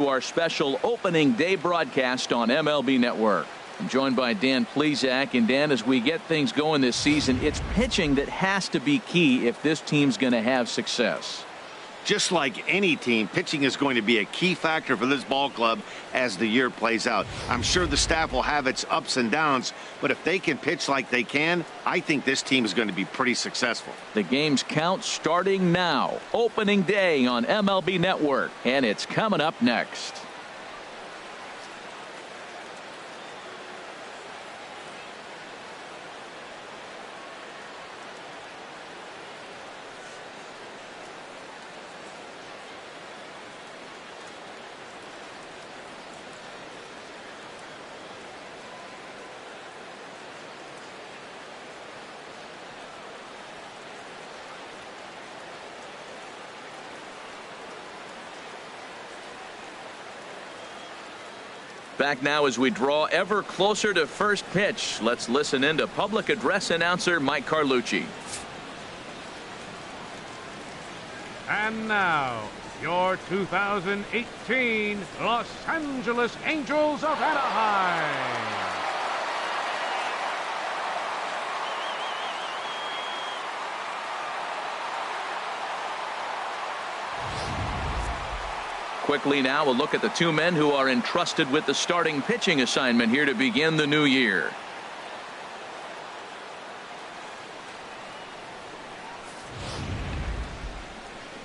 Our special opening day broadcast on MLB Network. I'm joined by Dan Plesac. And Dan, as we get things going this season, it's pitching that has to be key if this team's going to have success. Just like any team, pitching is going to be a key factor for this ball club as the year plays out. I'm sure the staff will have its ups and downs, but if they can pitch like they can, I think this team is going to be pretty successful. The game's count starting now. Opening day on MLB Network, and it's coming up next. Back now as we draw ever closer to first pitch. Let's listen in to public address announcer Mike Carlucci. And now, your 2018 Los Angeles Angels of Anaheim. Quickly now, a look at the two men who are entrusted with the starting pitching assignment here to begin the new year.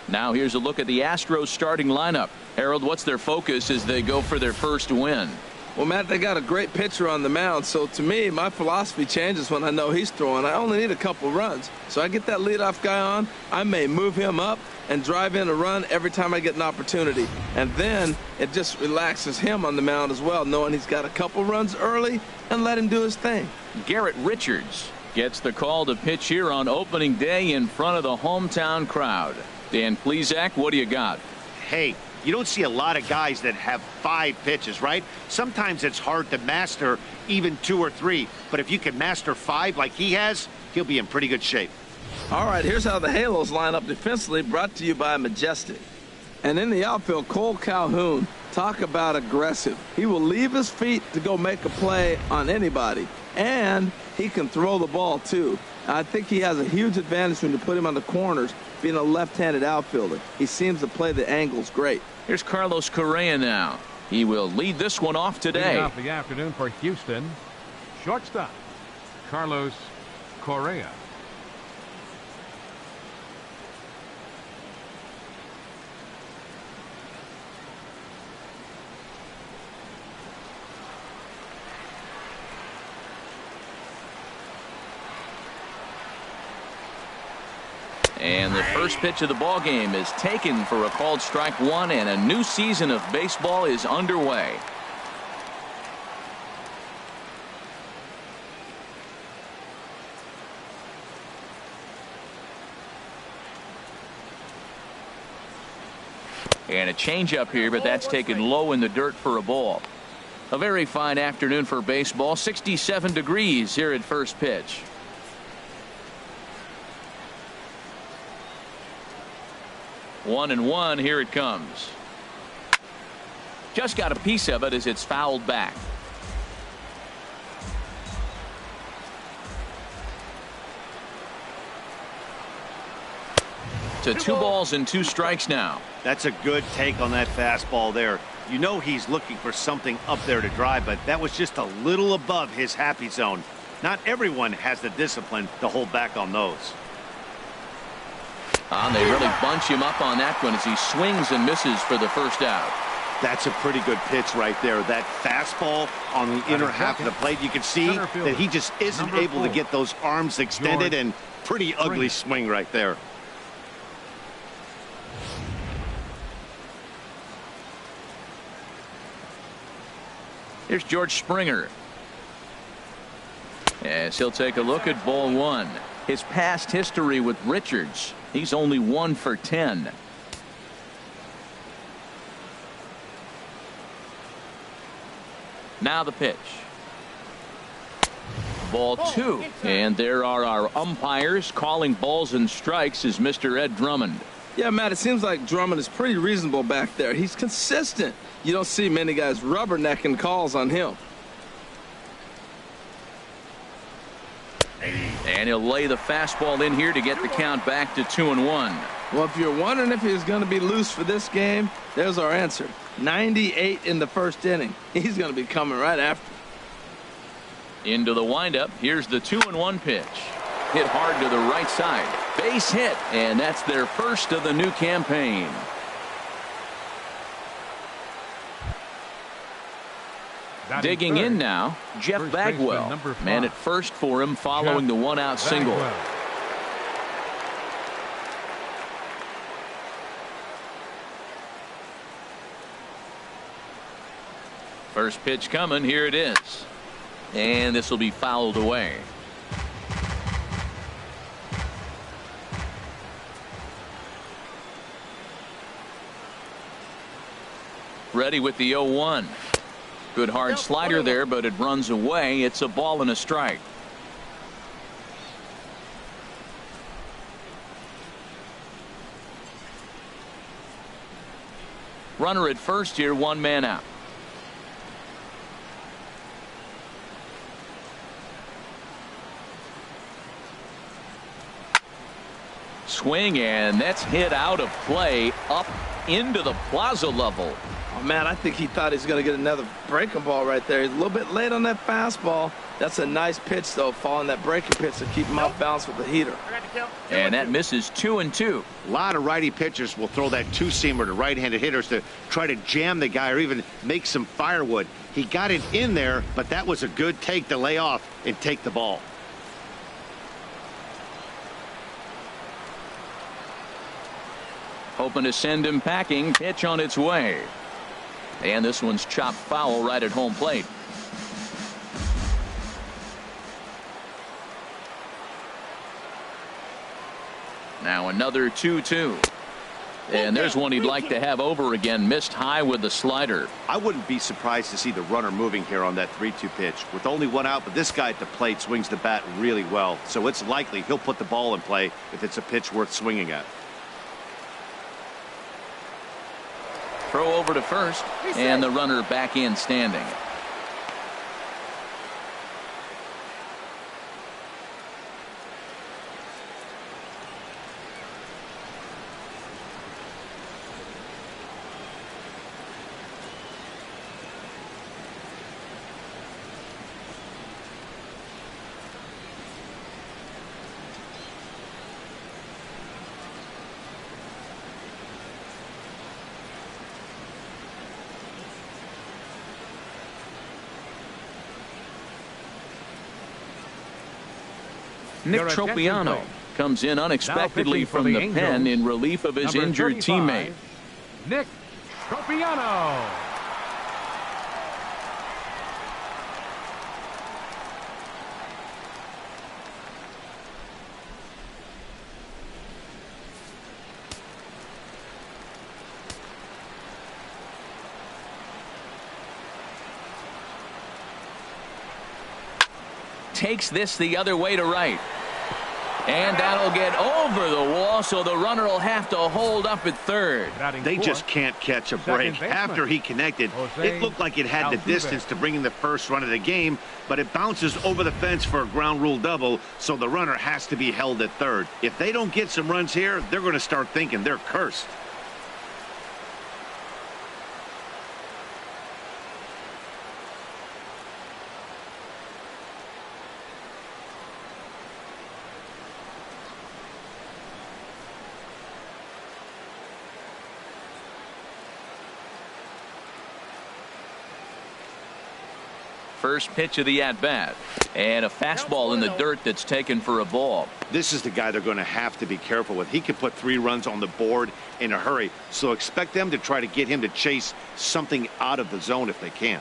Now here's a look at the Astros starting lineup. Harold, what's their focus as they go for their first win? Well, Matt, they got a great pitcher on the mound, so to me, my philosophy changes when I know he's throwing. I only need a couple runs. So I get that leadoff guy on, I may move him up and drive in a run every time I get an opportunity. And then it just relaxes him on the mound as well, knowing he's got a couple runs early and let him do his thing. Garrett Richards gets the call to pitch here on opening day in front of the hometown crowd. Dan Plesac, what do you got? Hey, you don't see a lot of guys that have 5 pitches, right? Sometimes it's hard to master even 2 or 3. But if you can master 5 like he has, he'll be in pretty good shape. All right, here's how the Halos line up defensively, brought to you by Majestic. And in the outfield, Cole Calhoun, talk about aggressive. He will leave his feet to go make a play on anybody. And he can throw the ball, too. I think he has a huge advantage when you put him on the corners, being a left-handed outfielder. He seems to play the angles great. Here's Carlos Correa now. He will lead this one off today. Leading off the afternoon for Houston, shortstop Carlos Correa. And the first pitch of the ball game is taken for a called strike one, and a new season of baseball is underway. And a changeup here, but that's taken low in the dirt for a ball. A very fine afternoon for baseball. 67 degrees here at first pitch. One and one, here it comes. Just got a piece of it as it's fouled back. To 2 balls and 2 strikes now. That's a good take on that fastball there. You know he's looking for something up there to drive, but that was just a little above his happy zone. Not everyone has the discipline to hold back on those. They really bunch him up on that one as he swings and misses for the first out. That's a pretty good pitch right there. That fastball on the inner half of the plate. You can see that he just isn't able to get those arms extended, and pretty ugly swing right there. Here's George Springer. As he'll take a look at ball one. His past history with Richards. He's only 1 for 10. Now the pitch. Ball 2. And there are our umpires calling balls and strikes is Mr. Ed Drummond. Yeah, Matt, it seems like Drummond is pretty reasonable back there. He's consistent. You don't see many guys rubbernecking calls on him. And he'll lay the fastball in here to get the count back to 2-1. Well, if you're wondering if he's going to be loose for this game, there's our answer. 98 in the first inning. He's going to be coming right after. Into the windup. Here's the 2-1 pitch. Hit hard to the right side. Base hit, and that's their first of the new campaign. Digging in now, Jeff Bagwell. Man at first for him following the one-out single. First pitch coming. Here it is. And this will be fouled away. Ready with the 0-1. Good hard slider there, but it runs away. It's a ball and a strike. Runner at first here, one man out. Swing, and that's hit out of play up into the plaza level. Oh, man, I think he thought he was going to get another breaking ball right there. He's a little bit late on that fastball. That's a nice pitch, though, following that breaking pitch to keep him off balance with the heater. And that misses 2-2. A lot of righty pitchers will throw that two-seamer to right-handed hitters to try to jam the guy or even make some firewood. He got it in there, but that was a good take to lay off and take the ball. Hoping to send him packing. Pitch on its way. And this one's chopped foul right at home plate. Now another 2-2. And there's one he'd like to have over again. Missed high with the slider. I wouldn't be surprised to see the runner moving here on that 3-2 pitch. With only one out, but this guy at the plate swings the bat really well. So it's likely he'll put the ball in play if it's a pitch worth swinging at. Throw over to first, and the runner back in standing. Nick Tropiano comes in unexpectedly from the pen in relief of his injured teammate. Nick Tropiano. Takes this the other way to right. And that'll get over the wall, so the runner will have to hold up at third. They just can't catch a break. After he connected, it looked like it had the distance to bring in the first run of the game, but it bounces over the fence for a ground rule double, so the runner has to be held at third. If they don't get some runs here, they're going to start thinking they're cursed. First pitch of the at-bat, and a fastball in the dirt that's taken for a ball. This is the guy they're going to have to be careful with. He could put 3 runs on the board in a hurry, so expect them to try to get him to chase something out of the zone if they can.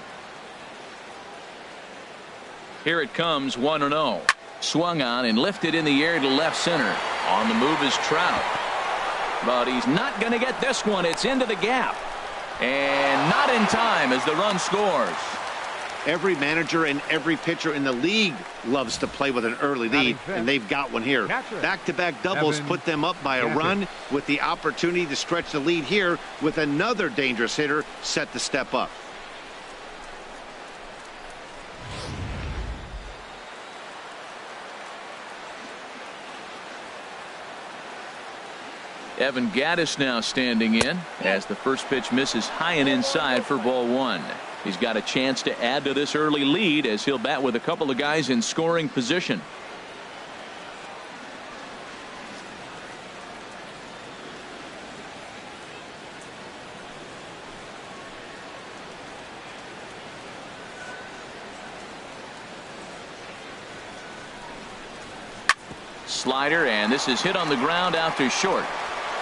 Here it comes, 1-0. Swung on and lifted in the air to left center. On the move is Trout, but he's not going to get this one. It's into the gap, and not in time as the run scores. Every manager and every pitcher in the league loves to play with an early lead, and they've got one here. Back-to-back doubles put them up by a run with the opportunity to stretch the lead here with another dangerous hitter set to step up. Evan Gattis now standing in as the first pitch misses high and inside for ball one. He's got a chance to add to this early lead as he'll bat with a couple of guys in scoring position. Slider, and this is hit on the ground out to short.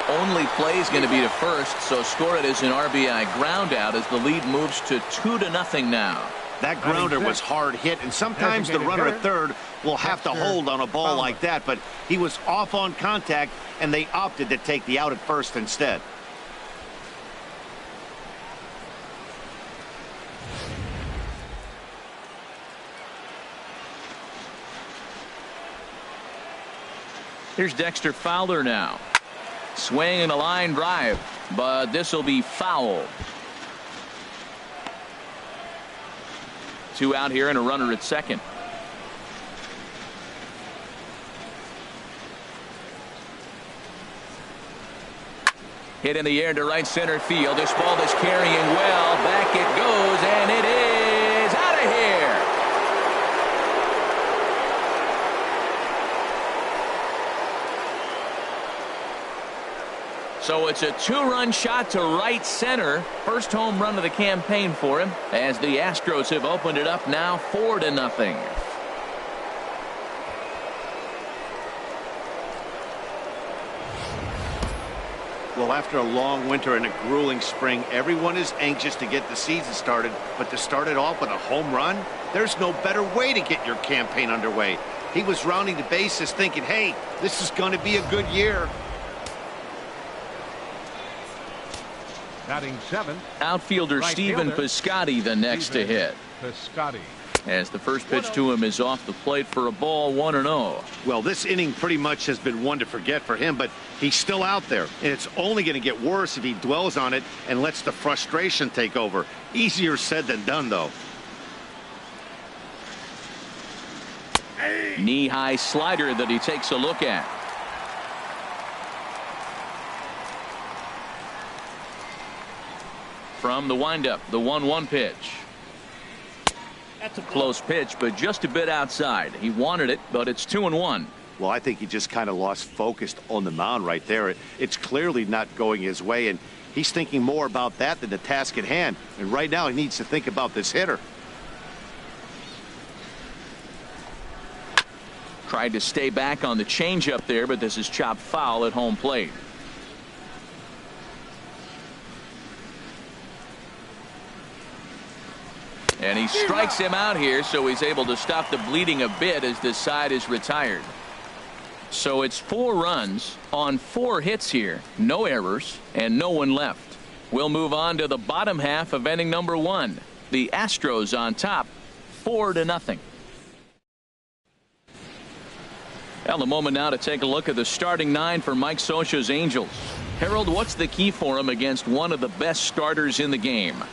Only play is going to be to first, so score it as an RBI ground out as the lead moves to 2-0 now. That grounder was hard hit, and sometimes the runner at third will have to hold on a ball like that, but he was off on contact, and they opted to take the out at first instead. Here's Dexter Fowler now. Swing and a line drive, but this will be foul. 2 out here and a runner at second. Hit in the air to right center field. This ball is carrying well. Back it goes, and it is out of here. So it's a 2-run shot to right center. First home run of the campaign for him as the Astros have opened it up now 4-0. Well, after a long winter and a grueling spring, everyone is anxious to get the season started, but to start it off with a home run, there's no better way to get your campaign underway. He was rounding the bases thinking, hey, this is going to be a good year. Batting seventh, outfielder Stephen Piscotty the next to hit. Piscotty. As the first pitch to him is off the plate for a ball, 1-0. Well, this inning pretty much has been one to forget for him, but he's still out there, and it's only going to get worse if he dwells on it and lets the frustration take over. Easier said than done, though. Knee-high slider that he takes a look at. From the windup, the 1-1 pitch. That's a close pitch, but just a bit outside. He wanted it, but it's 2-1. Well, I think he just kind of lost focus on the mound right there. It's clearly not going his way, and he's thinking more about that than the task at hand. And right now, he needs to think about this hitter. Tried to stay back on the changeup there, but this is chopped foul at home plate. And he strikes him out here, so he's able to stop the bleeding a bit as this side is retired. So it's 4 runs on 4 hits here, no errors, and no one left. We'll move on to the bottom half of inning number 1. The Astros on top, 4-0. Well, a moment now to take a look at the starting 9 for Mike Scioscia's Angels. Harold, what's the key for him against one of the best starters in the game?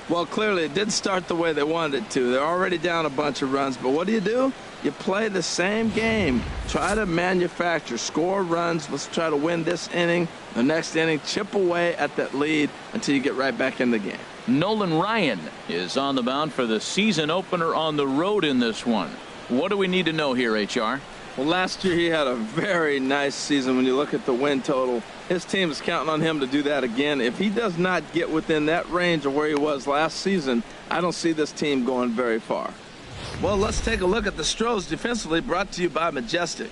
Well, clearly it didn't start the way they wanted it to. They're already down a bunch of runs, but what do? You play the same game. Try to manufacture, score runs. Let's try to win this inning. The next inning, chip away at that lead until you get right back in the game. Nolan Ryan is on the mound for the season opener on the road in this one. What do we need to know here, HR? Well, last year he had a very nice season when you look at the win total. His team is counting on him to do that again. If he does not get within that range of where he was last season, I don't see this team going very far. Well, let's take a look at the Astros defensively, brought to you by Majestic.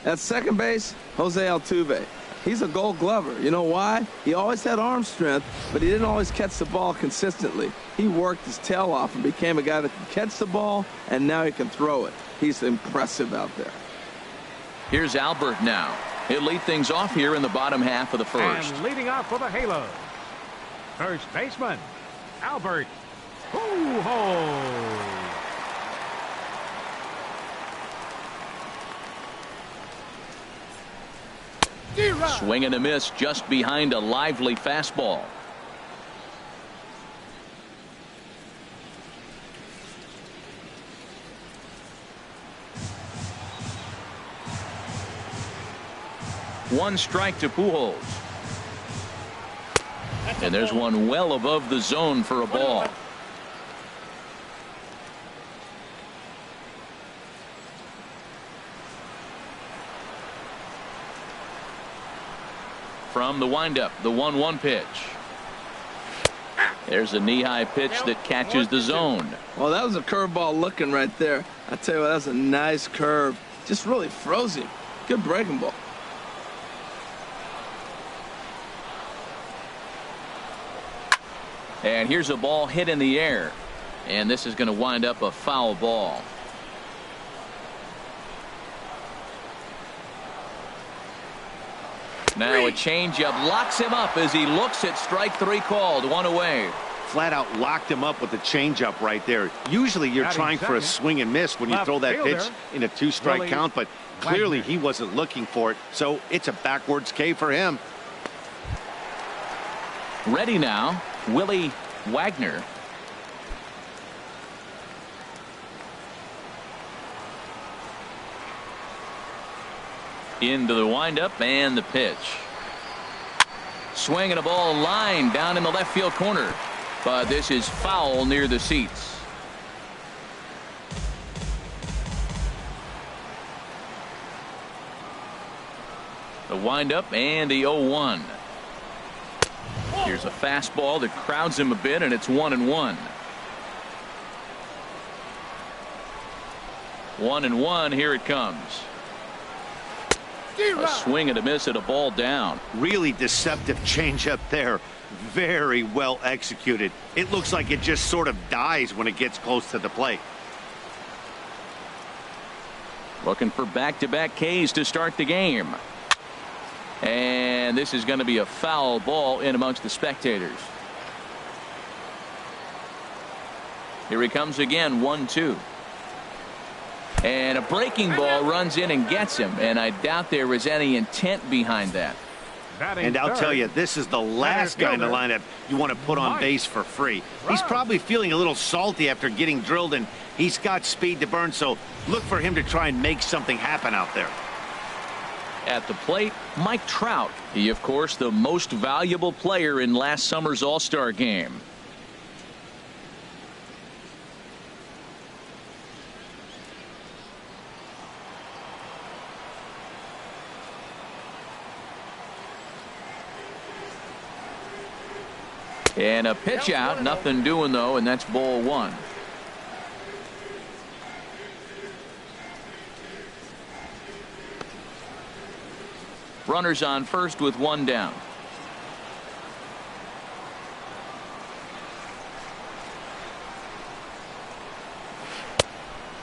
At second base, Jose Altuve. He's a Gold Glover. You know why? He always had arm strength, but he didn't always catch the ball consistently. He worked his tail off and became a guy that can catch the ball, and now he can throw it. He's impressive out there. Here's Albert now. He'll lead things off here in the bottom half of the first. And leading off for the Halos, first baseman, Albert. Ho-ho! Swing and a miss just behind a lively fastball. One strike to Pujols. And there's one well above the zone for a ball. From the windup, the 1-1 pitch. There's a knee-high pitch that catches the zone. Well, that was a curveball looking right there. I tell you what, that's a nice curve. Just really froze him. Good breaking ball. And here's a ball hit in the air. And this is going to wind up a foul ball. Now a changeup locks him up as he looks at strike 3 called. One away. Flat out locked him up with the changeup right there. Usually you're trying for a swing and miss when you throw that pitch in a 2-strike count, but clearly he wasn't looking for it, so it's a backwards K for him. Ready now, Willie Wagner. Into the windup and the pitch. Swing and a ball line down in the left field corner. But this is foul near the seats. The windup and the 0-1. Here's a fastball that crowds him a bit, and it's 1-1. 1-1, here it comes. A swing and a miss at a ball down. Really deceptive changeup there. Very well executed. It looks like it just sort of dies when it gets close to the plate. Looking for back-to-back Ks to start the game. And this is going to be a foul ball in amongst the spectators. Here he comes again, 1-2. And a breaking ball runs in and gets him, and I doubt there was any intent behind that. And I'll tell you, this is the last guy in the lineup you want to put on base for free. He's probably feeling a little salty after getting drilled, and he's got speed to burn, so look for him to try and make something happen out there. At the plate, Mike Trout. He, of course, the most valuable player in last summer's All-Star game. And a pitch out, nothing doing though, and that's ball 1. Runners on first with 1 down.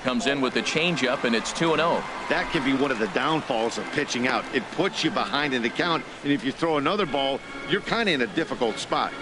Comes in with the changeup, and it's 2-0. That could be one of the downfalls of pitching out. It puts you behind in the count, and if you throw another ball, you're kind of in a difficult spot.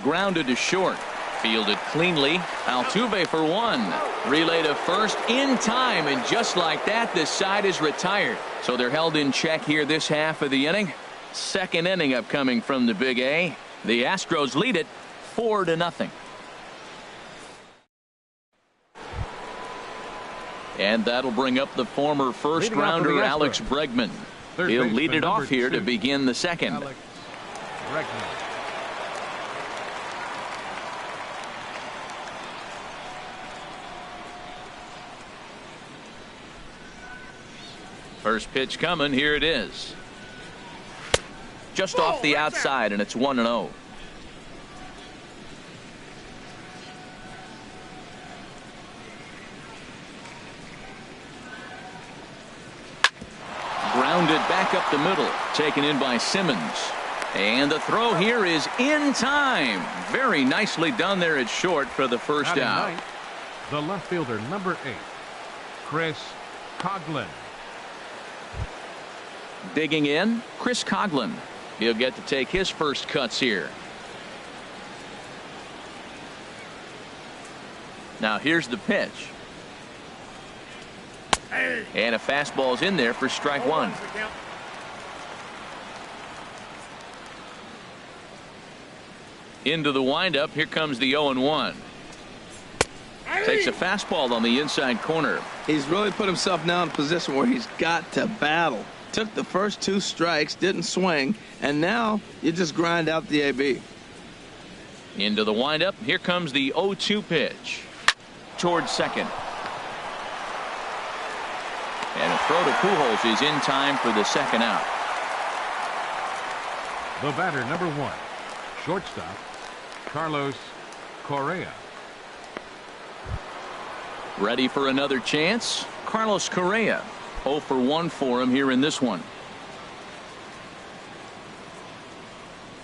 Grounded to short. Fielded cleanly. Altuve for 1. Relay to first in time, and just like that, this side is retired. So they're held in check here this half of the inning. Second inning upcoming from the Big A. The Astros lead it 4-0. And that'll bring up the former first-rounder Alex Bregman. He'll lead it off here to begin the second. Alex Bregman. First pitch coming. Here it is. Just off the outside, and it's 1-0. Grounded back up the middle. Taken in by Simmons. And the throw here is in time. Very nicely done there at short for the first out. The left fielder, number 8, Chris Coghlan. Digging in, Chris Coughlin. He'll get to take his first cuts here. Now here's the pitch. And a fastball's in there for strike one. Into the windup. Here comes the 0-1. Takes a fastball on the inside corner. He's really put himself now in a position where he's got to battle. Took the first 2 strikes, didn't swing, and now you just grind out the AB. Into the windup. Here comes the 0-2 pitch. Towards second. And a throw to Pujols is in time for the second out. The batter, number 1, shortstop, Carlos Correa. Ready for another chance? Carlos Correa. 0 for 1 for him here in this one.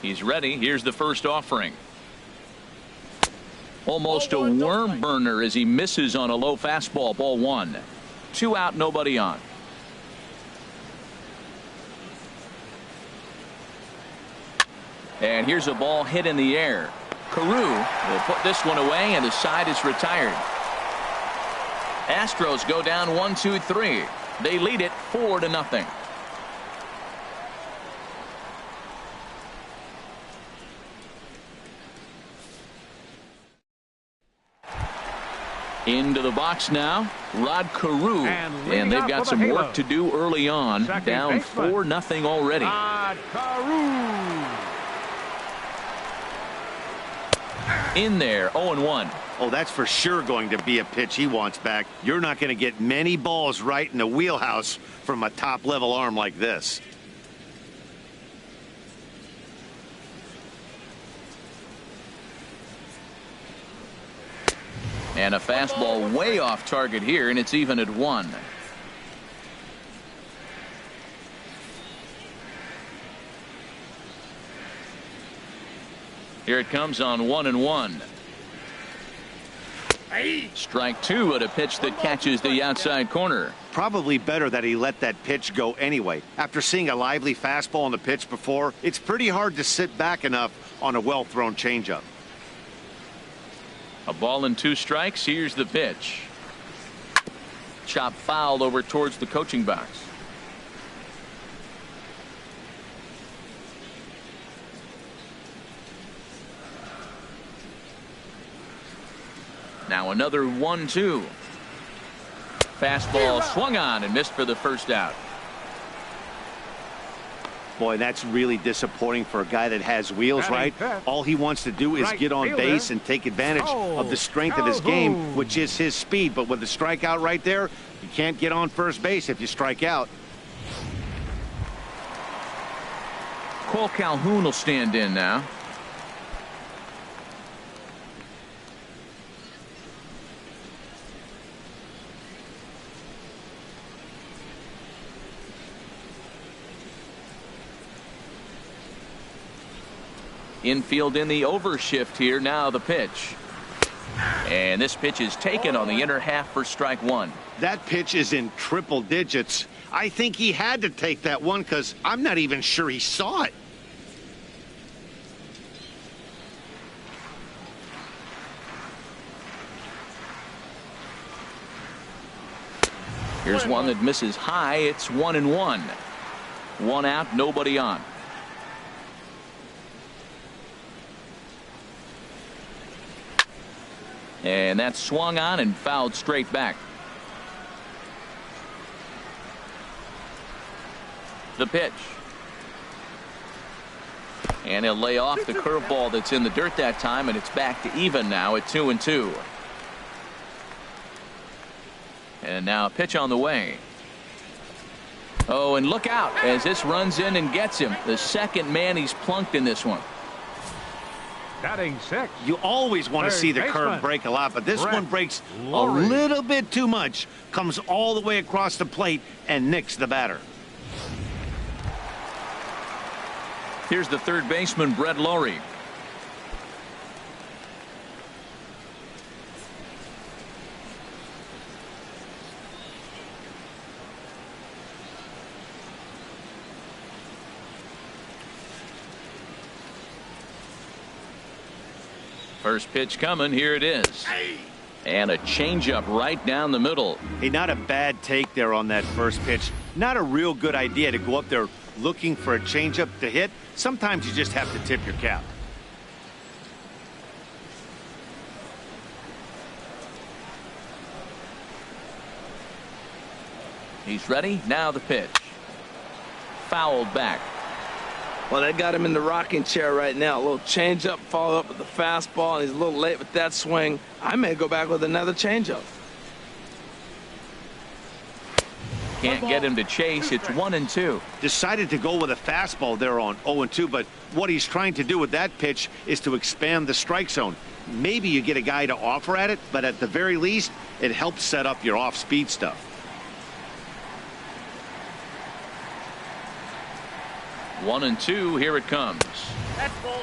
He's ready. Here's the first offering. Almost a worm burner as he misses on a low fastball. Ball 1. 2 out, nobody on. And here's a ball hit in the air. Carew will put this one away, and the side is retired. Astros go down 1-2-3. They lead it 4-0. Into the box now, Rod Carew, and they've got some work to do early on. Down 4-0 already. Rod Carew. In there, 0-1. Oh, that's for sure going to be a pitch he wants back. You're not going to get many balls right in the wheelhouse from a top-level arm like this. And a fastball way off target here, and it's even at 1. Here it comes on 1-1. Strike 2 at a pitch that catches the outside corner. Probably better that he let that pitch go anyway. After seeing a lively fastball on the pitch before, it's pretty hard to sit back enough on a well-thrown changeup. A ball and 2 strikes. Here's the pitch. Chop fouled over towards the coaching box. Now another 1-2. Fastball swung on and missed for the first out. Boy, that's really disappointing for a guy that has wheels, right? All he wants to do is get on base and take advantage of the strength of his game, which is his speed. But with the strikeout right there, you can't get on first base if you strike out. Cole Calhoun will stand in now. Infield in the overshift here. Now the pitch. And this pitch is taken on the inner half for strike 1. That pitch is in triple digits. I think he had to take that one because I'm not even sure he saw it. Here's one that misses high. It's 1-1. 1 out, nobody on. And that swung on and fouled straight back. The pitch. And he'll lay off the curveball that's in the dirt that time, and it's back to even now at 2-2. And now a pitch on the way. Oh, and look out as this runs in and gets him. The second man he's plunked in this one. Batting 6. You always want to see the curve break a lot, but this one breaks a little bit too much. Comes all the way across the plate and nicks the batter. Here's the third baseman, Brett Lowry. First pitch coming. Here it is. And a changeup right down the middle. Hey, not a bad take there on that first pitch. Not a real good idea to go up there looking for a changeup to hit. Sometimes you just have to tip your cap. He's ready. Now the pitch. Fouled back. Well, they got him in the rocking chair right now. A little changeup, follow up with the fastball, and he's a little late with that swing. I may go back with another changeup. Can't get him to chase. It's 1-2. Decided to go with a fastball there on 0-2, but what he's trying to do with that pitch is to expand the strike zone. Maybe you get a guy to offer at it, but at the very least, it helps set up your off-speed stuff. 1-2. Here it comes.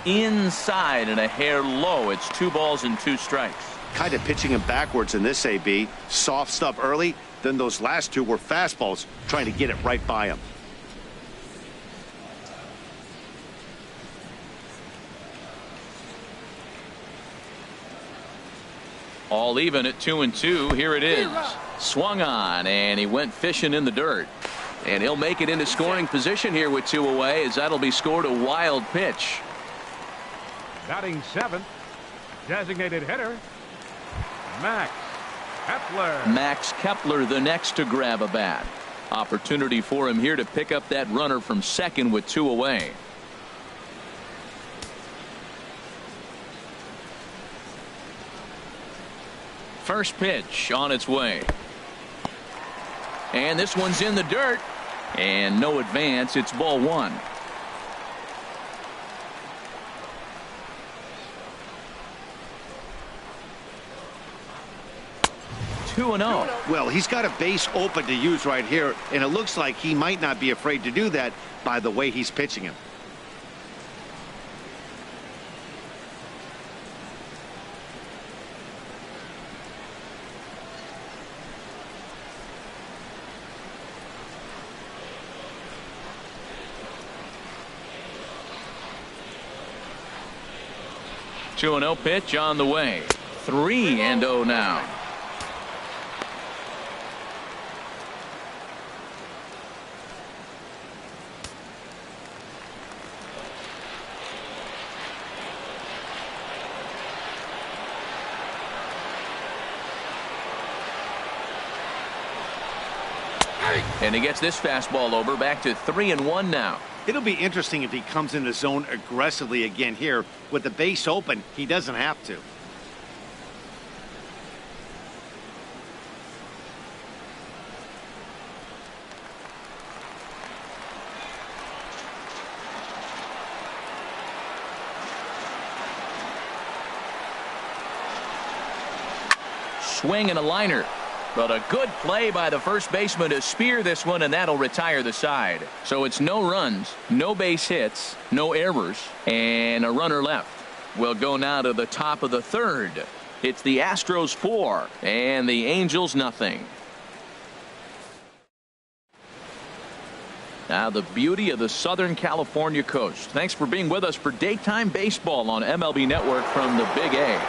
Inside and a hair low. It's 2 balls and 2 strikes. Kind of pitching him backwards in this AB. Soft stuff early. Then those last 2 were fastballs, trying to get it right by him. All even at 2-2. Here it is. Swung on, and he went fishing in the dirt. And he'll make it into scoring position here with 2 away, as that'll be scored a wild pitch. Batting 7th, designated hitter, Max Kepler. Max Kepler, the next to grab a bat. Opportunity for him here to pick up that runner from second with 2 away. First pitch on its way. And this one's in the dirt. And no advance. It's ball 1. Two and 0. Well, he's got a base open to use right here, and it looks like he might not be afraid to do that by the way he's pitching him. Two and 0 pitch on the way. 3-0 now. And he gets this fastball over. Back to 3-1 now. It'll be interesting if he comes in the zone aggressively again here. With the base open, he doesn't have to. Swing and a liner. But a good play by the first baseman to spear this one, and that'll retire the side. So it's no runs, no base hits, no errors, and a runner left. We'll go now to the top of the third. It's the Astros 4 and the Angels nothing. Now the beauty of the Southern California coast. Thanks for being with us for daytime baseball on MLB Network from the Big A.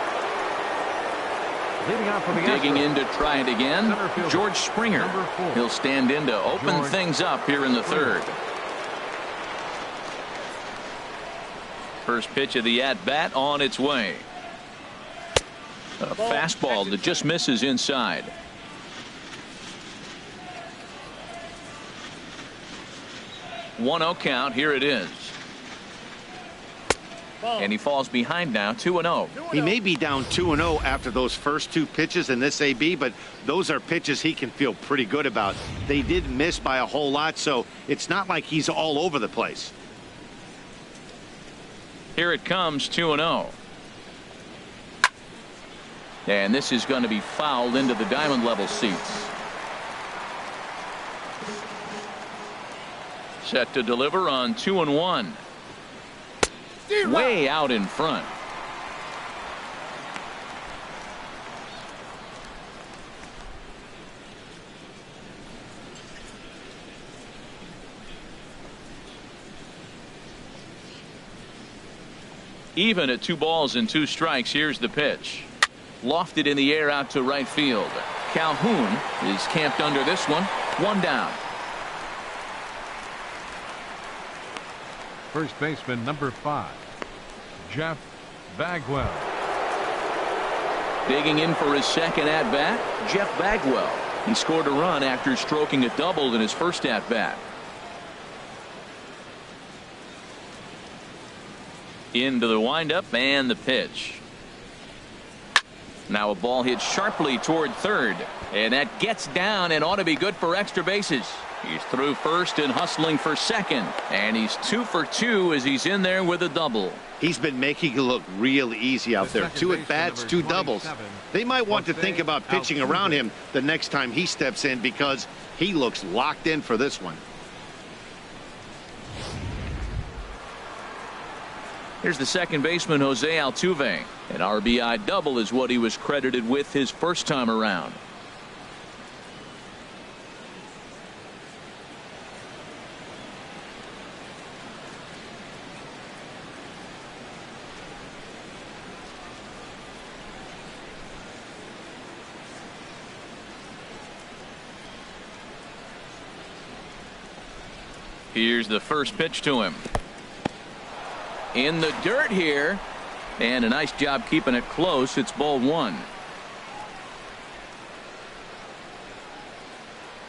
Leading out for the Digging Astros, in to try it again, George Springer. He'll stand in to open things up here in the third. First pitch of the at-bat on its way. A fastball that just misses inside. One 0 count. Here it is. And he falls behind now, 2-0. He may be down 2-0 after those first 2 pitches in this AB, but those are pitches he can feel pretty good about. They did miss by a whole lot, so it's not like he's all over the place. Here it comes, 2-0. And this is going to be fouled into the diamond level seats. Set to deliver on 2-1. Way out in front. Even at 2 balls and 2 strikes. Here's the pitch. Lofted in the air out to right field. Calhoun is camped under this one. 1 down. First baseman number 5, Jeff Bagwell. Digging in for his second at bat, Jeff Bagwell. He scored a run after stroking a double in his first at bat. Into the windup and the pitch. Now a ball hit sharply toward third, and that gets down and ought to be good for extra bases. He's through first and hustling for second, and he's 2 for 2 as he's in there with a double. He's been making it look real easy out there. 2 at bats, 2 doubles. They might want to think about pitching around him the next time he steps in, because he looks locked in for this one. Here's the second baseman, Jose Altuve. An RBI double is what he was credited with his first time around. Here's the first pitch to him. In the dirt here, and a nice job keeping it close. It's ball 1.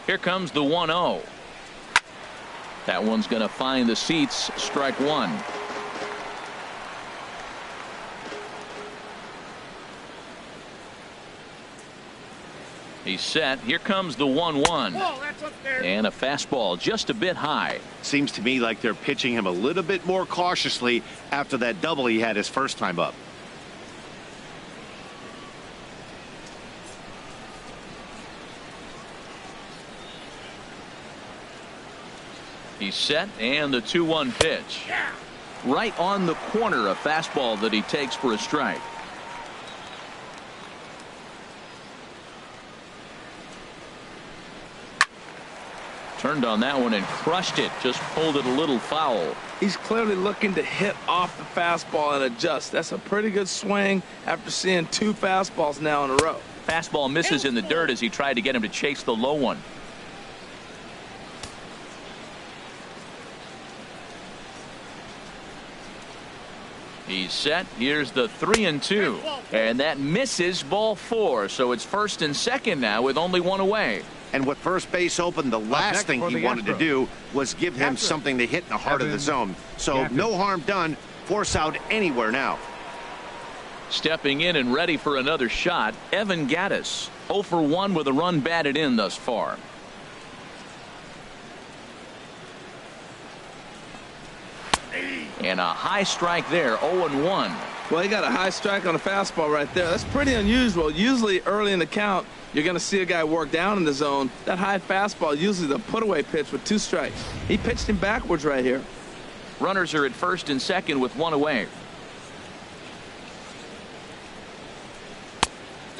Here comes the 1-0. That one's going to find the seats. Strike 1. He's set. Here comes the 1-1. And a fastball just a bit high. Seems to me like they're pitching him a little bit more cautiously after that double he had his first time up. He's set, and the 2-1 pitch. Right on the corner, a fastball that he takes for a strike. Turned on that one and crushed it. Just pulled it a little foul. He's clearly looking to hit off the fastball and adjust. That's a pretty good swing after seeing 2 fastballs now in a row. Fastball misses in the dirt as he tried to get him to chase the low one. He's set. Here's the 3-2, and that misses, ball 4. So it's first and second now with only 1 away. And with first base open, the last thing he wanted to do was give him something to hit in the heart of the zone. So no harm done. Force out anywhere now. Stepping in and ready for another shot, Evan Gattis. 0 for 1 with a run batted in thus far. And a high strike there. 0-1. Well, he got a high strike on a fastball right there. That's pretty unusual. Usually early in the count, you're going to see a guy work down in the zone. That high fastball, usually the put-away pitch with 2 strikes. He pitched him backwards right here. Runners are at first and second with 1 away.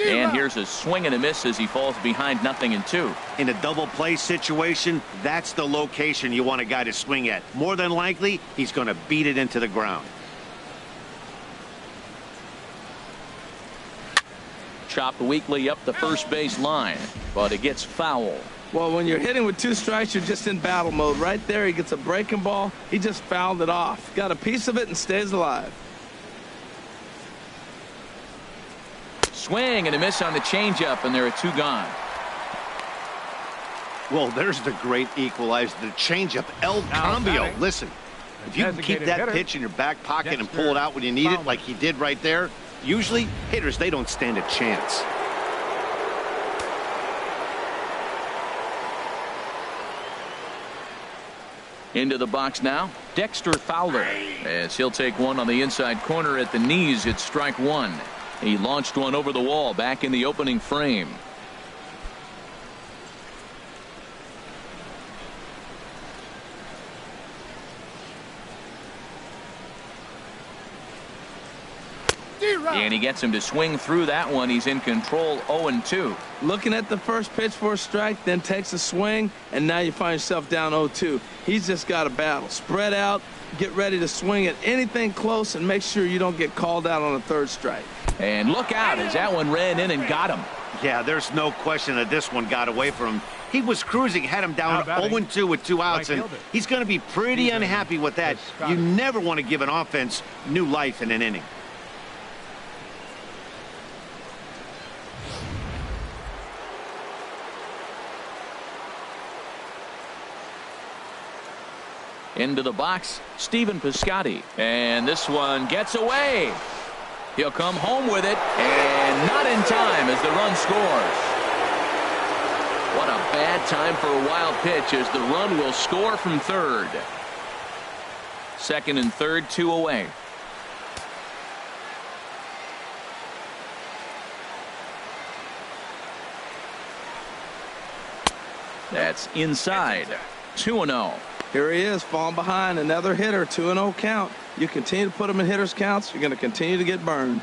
And here's a swing and a miss as he falls behind 0-2. In a double play situation, that's the location you want a guy to swing at. More than likely, he's going to beat it into the ground. Chopped weakly up the first base line, but it gets foul. Well, when you're hitting with 2 strikes, you're just in battle mode. Right there, he gets a breaking ball. He just fouled it off. Got a piece of it and stays alive. Swing and a miss on the changeup, and there are 2 gone. Well, there's the great equalizer, the changeup, El Cambio. Listen, if you can keep that pitch in your back pocket and pull it out when you need it, like he did right there, usually hitters, they don't stand a chance. Into the box now, Dexter Fowler, as he'll take one on the inside corner at the knees. It's strike 1. He launched one over the wall back in the opening frame. And he gets him to swing through that one. He's in control, 0-2. Looking at the first pitch for a strike, then takes a swing, and now you find yourself down 0-2. He's just got a battle. Spread out, get ready to swing at anything close, and make sure you don't get called out on a third strike. And look out as that one ran in and got him. Yeah, there's no question that this one got away from him. He was cruising, had him down 0-2 with 2 outs, and he's going to be pretty unhappy with that. You never want to give an offense new life in an inning. Into the box, Stephen Piscotty. And this one gets away. He'll come home with it, and not in time as the run scores. What a bad time for a wild pitch as the run will score from third. Second and third, 2 away. That's inside. 2-0. Here he is, falling behind, another hitter, 2-0 count. You continue to put him in hitters' counts, you're going to continue to get burned.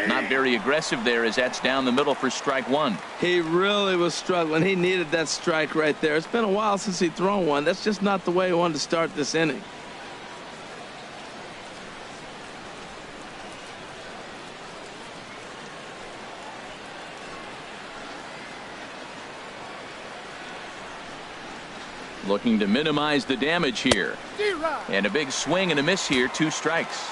Not very aggressive there as that's down the middle for strike one. He really was struggling. He needed that strike right there. It's been a while since he'd thrown one. That's just not the way he wanted to start this inning. Looking to minimize the damage here. And a big swing and a miss here, 2 strikes.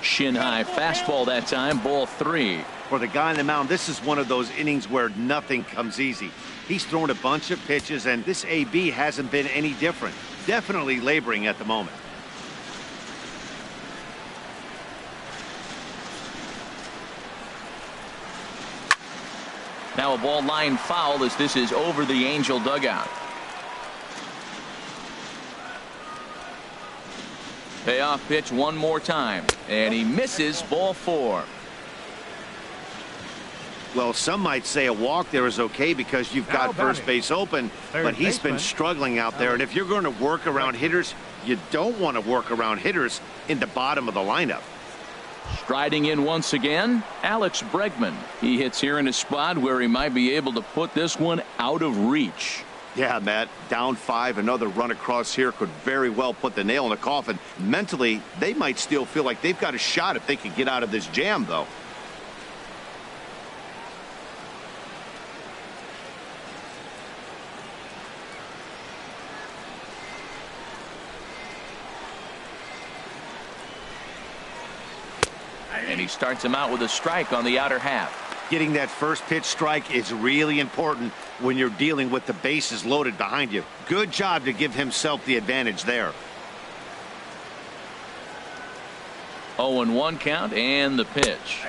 Shin high fastball that time, ball 3. For the guy on the mound, this is one of those innings where nothing comes easy. He's thrown a bunch of pitches, and this AB hasn't been any different. Definitely laboring at the moment. Now a ball line foul as this is over the Angel dugout. Payoff pitch one more time, and he misses, ball 4. Well, some might say a walk there is okay because you've got first base open, but he's been struggling out there, and if you're going to work around hitters, you don't want to work around hitters in the bottom of the lineup. Striding in once again, Alex Bregman. He hits here in a spot where he might be able to put this one out of reach. Yeah, Matt, down 5, another run across here could very well put the nail in the coffin. Mentally, they might still feel like they've got a shot if they can get out of this jam, though. And he starts him out with a strike on the outer half. Getting that first pitch strike is really important when you're dealing with the bases loaded behind you. Good job to give himself the advantage there. 0-1 count and the pitch.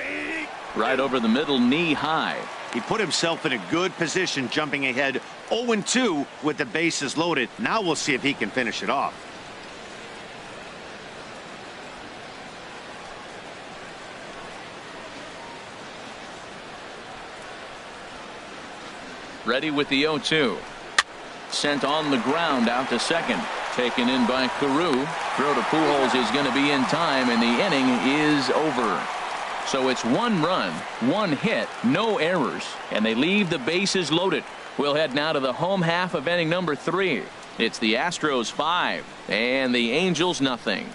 Right over the middle, knee high. He put himself in a good position jumping ahead 0-2 with the bases loaded. Now we'll see if he can finish it off. Ready with the 0-2. Sent on the ground out to second. Taken in by Carew. Throw to Pujols is going to be in time, and the inning is over. So it's 1 run, 1 hit, no errors, and they leave the bases loaded. We'll head now to the home half of inning number 3. It's the Astros 5 and the Angels nothing.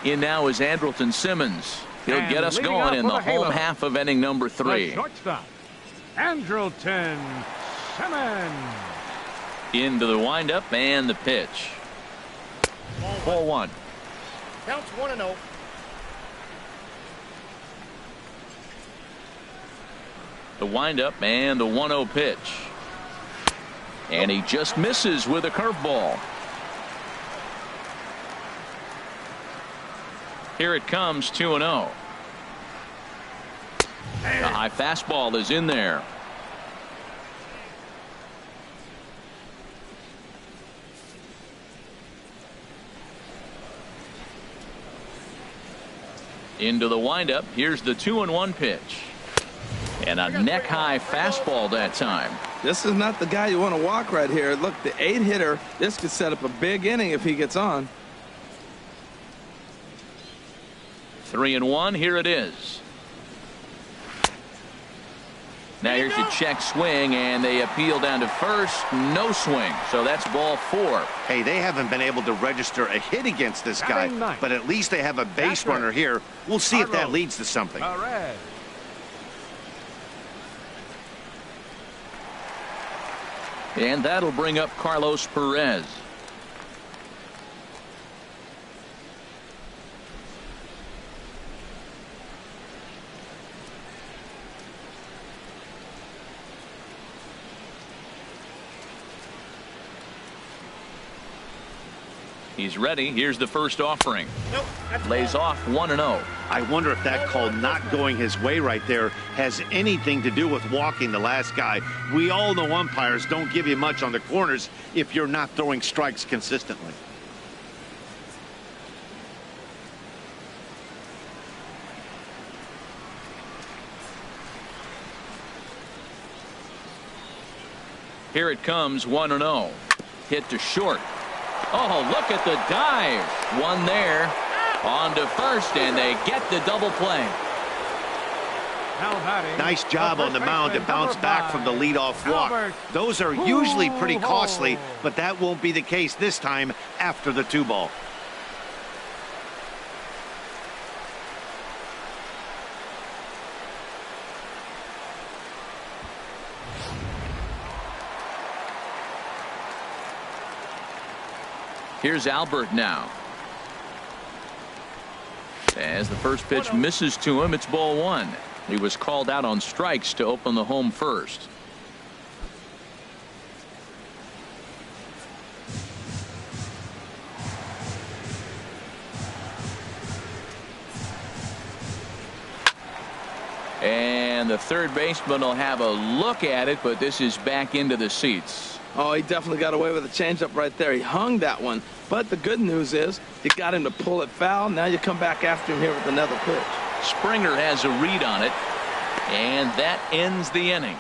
In now is Andrelton Simmons. He'll get us going in the home half of inning number 3. Shortstop, Andrelton Simmons. Into the windup and the pitch. Ball 1. Counts 1-0. The windup and the 1-0 pitch. And he just misses with a curveball. Here it comes, 2-0. The high fastball is in there. Into the windup. Here's the 2-1 pitch. And a neck-high fastball that time. This is not the guy you want to walk right here. Look, the 8-hitter, this could set up a big inning if he gets on. 3-1. Here it is. Now here's a check swing, and they appeal down to first. No swing. So that's ball 4. Hey, they haven't been able to register a hit against this guy, but at least they have a base runner here. We'll see if that leads to something. And that'll bring up Carlos Perez. He's ready. Here's the first offering. Lays off 1-0. I wonder if that call not going his way right there has anything to do with walking the last guy. We all know umpires don't give you much on the corners if you're not throwing strikes consistently. Here it comes, 1-0. Hit to short. Oh, look at the dive. One there. On to first, and they get the double play. Nice job on the mound to bounce back from the leadoff walk. Those are usually pretty costly, but that won't be the case this time after the 2-ball. Here's Albert now. As the first pitch misses to him, it's ball 1. He was called out on strikes to open the home first. And the third baseman will have a look at it, but this is back into the seats. Oh, he definitely got away with a changeup right there. He hung that one. But the good news is you got him to pull it foul. Now you come back after him here with another pitch. Springer has a read on it. And that ends the inning.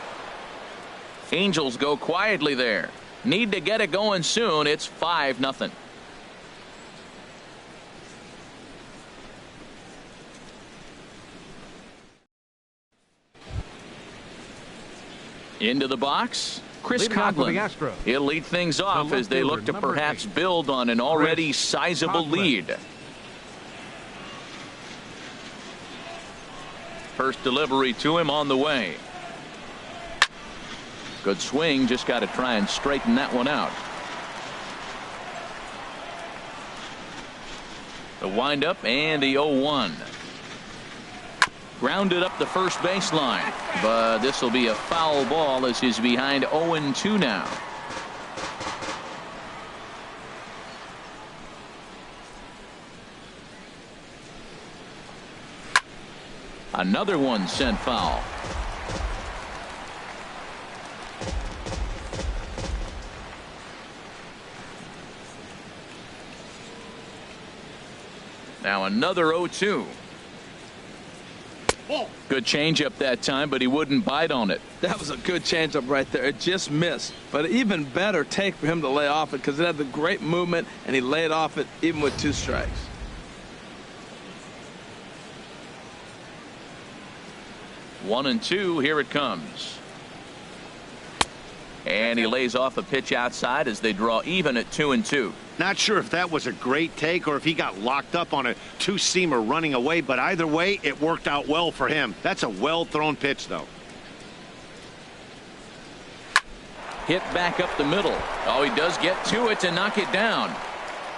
Angels go quietly there. Need to get it going soon. It's 5-0. Into the box. Chris Coughlin. He'll lead things off as they look to perhaps build on an already sizable lead. First delivery to him on the way. Good swing. Just got to try and straighten that one out. The windup and the 0-1. Grounded up the first baseline, but this will be a foul ball as he's behind 0-2 now. Another one sent foul. Now another 0-2. Good changeup that time, but he wouldn't bite on it. That was a good changeup right there. It just missed. But even better take for him to lay off it because it had the great movement, and he laid off it even with 2 strikes. One and two. Here it comes. And he lays off a pitch outside as they draw even at 2-2. Not sure if that was a great take or if he got locked up on a 2-seamer running away, but either way, it worked out well for him. That's a well-thrown pitch, though. Hit back up the middle. Oh, he does get to it to knock it down.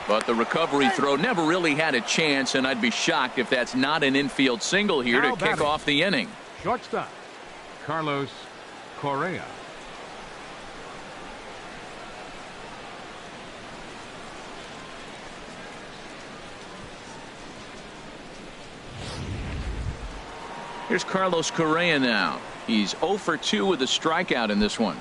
But the recovery throw never really had a chance, and I'd be shocked if that's not an infield single here to kick off the inning. Shortstop, Carlos Correa. Here's Carlos Correa now. He's 0 for 2 with a strikeout in this one.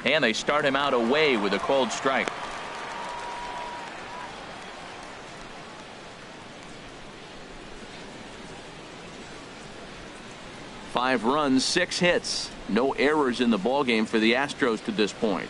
And they start him out away with a cold strike. Five runs, 6 hits. No errors in the ballgame for the Astros to this point.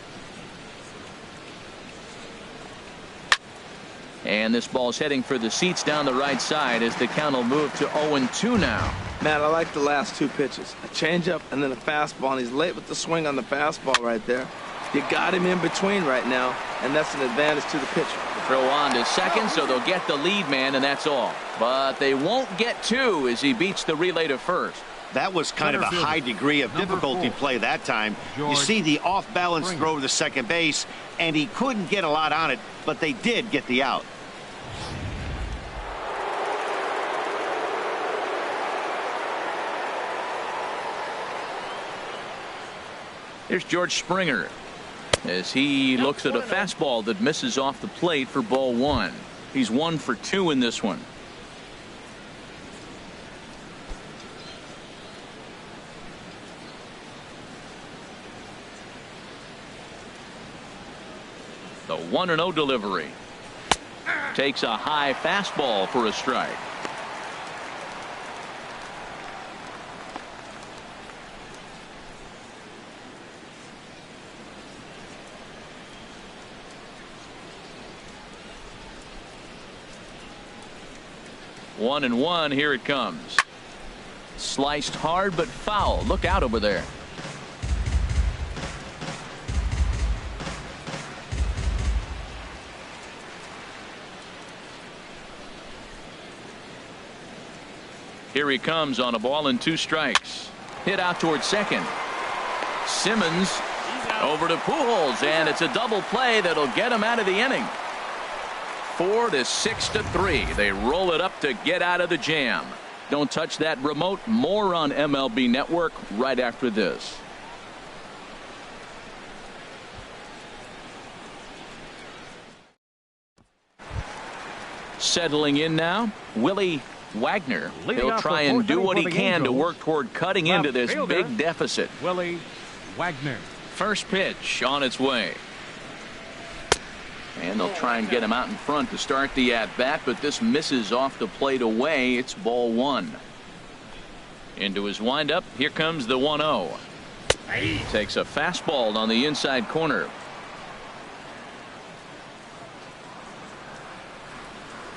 And this ball's heading for the seats down the right side as the count will move to 0-2 now. Man, I like the last 2 pitches. A changeup and then a fastball, and he's late with the swing on the fastball right there. You got him in between right now, and that's an advantage to the pitcher. Throw on to second, so they'll get the lead man, and that's all. But they won't get 2 as he beats the relay to first. That was kind of a high degree of difficulty play that time. You see the off-balance throw to second base, and he couldn't get a lot on it, but they did get the out. Here's George Springer as he looks at a fastball that misses off the plate for ball 1. He's 1 for 2 in this one. The 1-0 delivery. Takes a high fastball for a strike. One and one. Here it comes. Sliced hard but foul. Look out over there. Here he comes on a ball and 2 strikes. Hit out towards second. Simmons over to Pujols, and it's a double play that'll get him out of the inning. 4 to 6 to 3. They roll it up to get out of the jam. Don't touch that remote. More on MLB Network right after this. Settling in now, Willie Wagner. He'll try and do what he can to work toward cutting into this big deficit. Willie Wagner. First pitch on its way. And they'll try and get him out in front to start the at-bat, but this misses off the plate away. It's ball 1. Into his windup. Here comes the 1-0. Takes a fastball on the inside corner.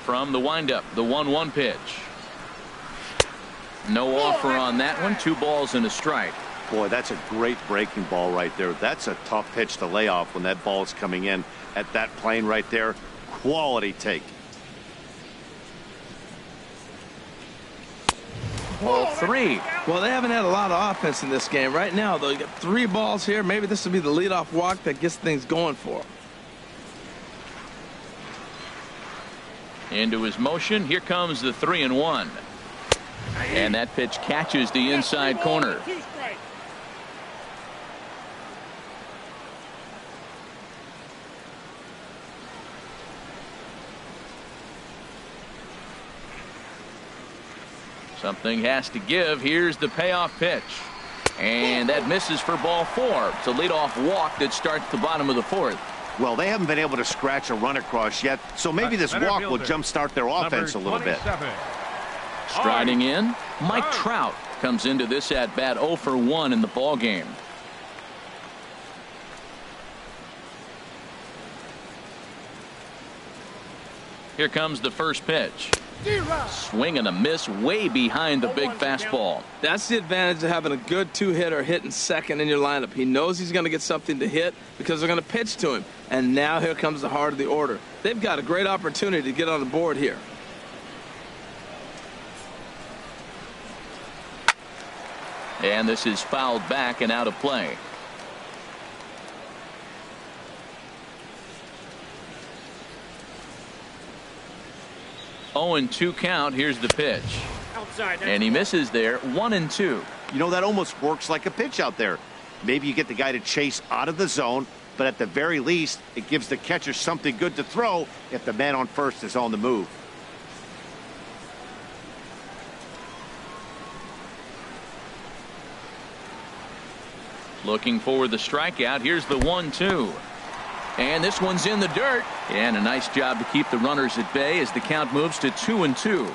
From the windup, the 1-1 pitch. No offer on that one. 2 balls and a strike. Boy, that's a great breaking ball right there. That's a tough pitch to lay off when that ball is coming in at that plane right there. Quality take. Ball 3. Well, they haven't had a lot of offense in this game. Right now, though, you got 3 balls here. Maybe this will be the leadoff walk that gets things going for them. Into his motion. Here comes the 3-1. And that pitch catches the inside corner. Something has to give. Here's the payoff pitch. And that misses for ball 4. It's a leadoff walk that starts the bottom of the 4th. Well, they haven't been able to scratch a run across yet, so maybe this walk will jumpstart their offense a little bit. Striding in, Mike Trout comes into this at bat 0 for 1 in the ball game. Here comes the first pitch. Swing and a miss way behind the big fastball. That's the advantage of having a good 2-hitter hitting second in your lineup. He knows he's going to get something to hit because they're going to pitch to him. And now here comes the heart of the order. They've got a great opportunity to get on the board here. And this is fouled back and out of play. Oh, and 2 count. Here's the pitch. Outside. And he misses there. 1-2. You know, that almost works like a pitch out there. Maybe you get the guy to chase out of the zone, but at the very least, it gives the catcher something good to throw if the man on first is on the move. Looking for the strikeout. Here's the 1-2. And this one's in the dirt. And a nice job to keep the runners at bay as the count moves to 2-2.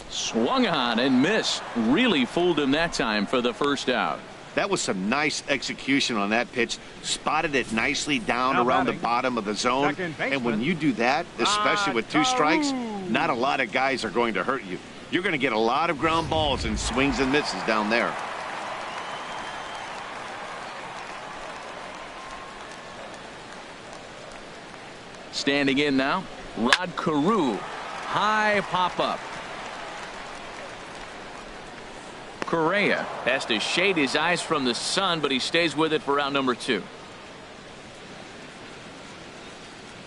Swung on and missed. Really fooled him that time for the first out. That was some nice execution on that pitch. Spotted it nicely down around the bottom of the zone. And when you do that, especially with 2 strikes, not a lot of guys are going to hurt you. You're going to get a lot of ground balls and swings and misses down there. Standing in now, Rod Carew. High pop-up. Correa has to shade his eyes from the sun, but he stays with it for out number 2.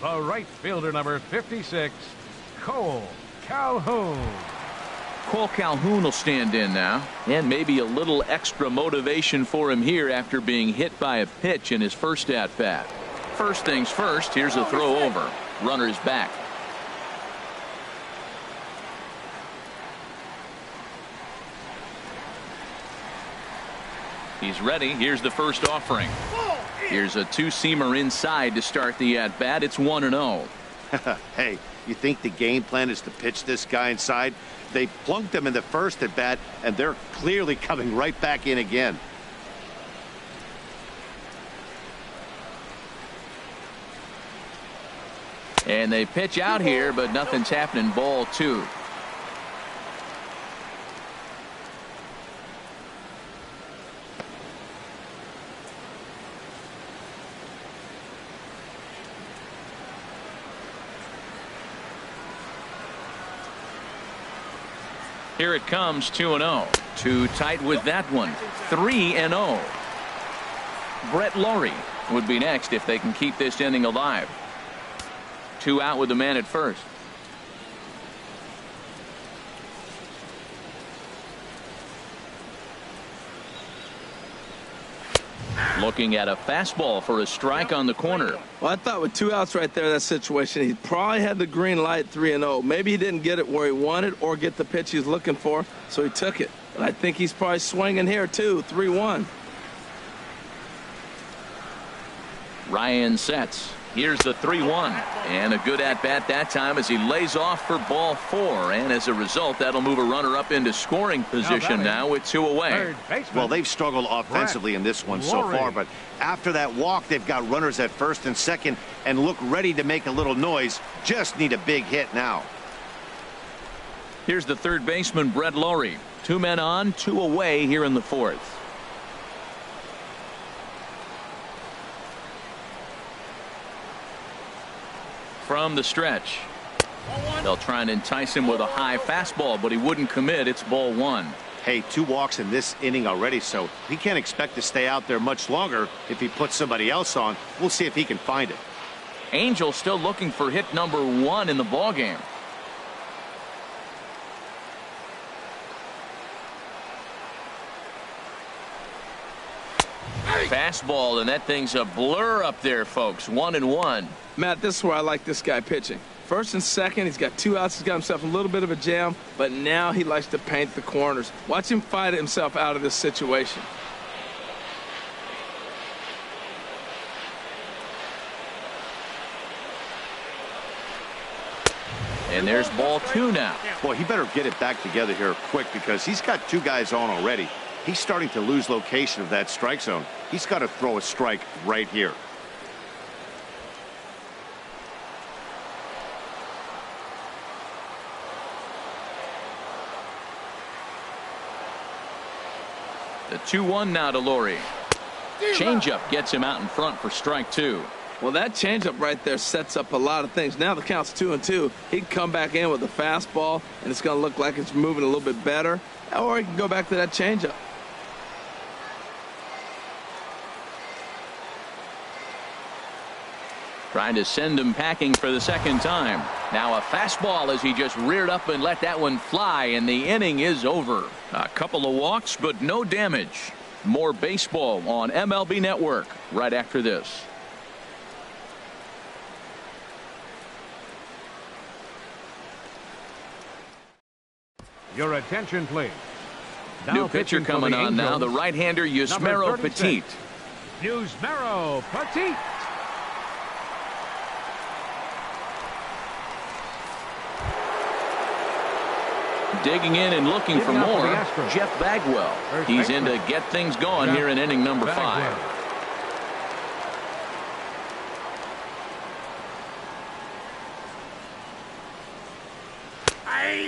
The right fielder, number 56, Cole Calhoun. Cole Calhoun will stand in now, and maybe a little extra motivation for him here after being hit by a pitch in his first at-bat. First things first, here's a throw over. Runner's back. He's ready. Here's the first offering. Here's a 2-seamer inside to start the at-bat. It's 1-0. Hey, you think the game plan is to pitch this guy inside? They plunked him in the first at-bat, and they're clearly coming right back in again. And they pitch out here, but nothing's happening. Ball 2. Here it comes, 2-0. Too tight with that one. 3-0. Brett Laurie would be next if they can keep this inning alive. 2 out with the man at first. Looking at a fastball for a strike on the corner. Well, I thought with 2 outs right there, that situation, he probably had the green light, 3-0. Maybe he didn't get it where he wanted or get the pitch he's looking for, so he took it. But I think he's probably swinging here, too, 3-1. Ryan sets. Here's the 3-1. And a good at-bat that time as he lays off for ball 4. And as a result, that'll move a runner up into scoring position now with 2 away. Well, they've struggled offensively in this one so far, but after that walk, they've got runners at first and second and look ready to make a little noise. Just need a big hit now. Here's the third baseman, Brett Laurie. 2 men on, 2 away here in the 4th. From the stretch. They'll try and entice him with a high fastball, but he wouldn't commit. It's ball 1. Hey, 2 walks in this inning already, so he can't expect to stay out there much longer if he puts somebody else on. We'll see if he can find it. Angel still looking for hit number 1 in the ballgame. Fastball, and that thing's a blur up there, folks. 1-1. Matt, this is where I like this guy pitching. First and second, he's got 2 outs. He's got himself a little bit of a jam, but now he likes to paint the corners. Watch him fight himself out of this situation. And there's ball 2 now. Boy, he better get it back together here quick because he's got 2 guys on already. He's starting to lose location of that strike zone. He's got to throw a strike right here. The 2-1 now to Laurie. Changeup gets him out in front for strike 2. Well, that changeup right there sets up a lot of things. Now the count's 2-2. He can come back in with a fastball, and it's going to look like it's moving a little bit better. Or he can go back to that changeup. Trying to send him packing for the second time. Now a fastball as he just reared up and let that one fly, and the inning is over. A couple of walks, but no damage. More baseball on MLB Network right after this. Your attention, please. Now New pitcher pitching for coming the on now, Angels, the right-hander number Yusmeiro 36. Petit. Yusmeiro Petit. Digging in and looking for Leading off more, for the Astros, Jeff Bagwell. first He's in baseman, to get things going Jeff here in inning number Bagwell. 5.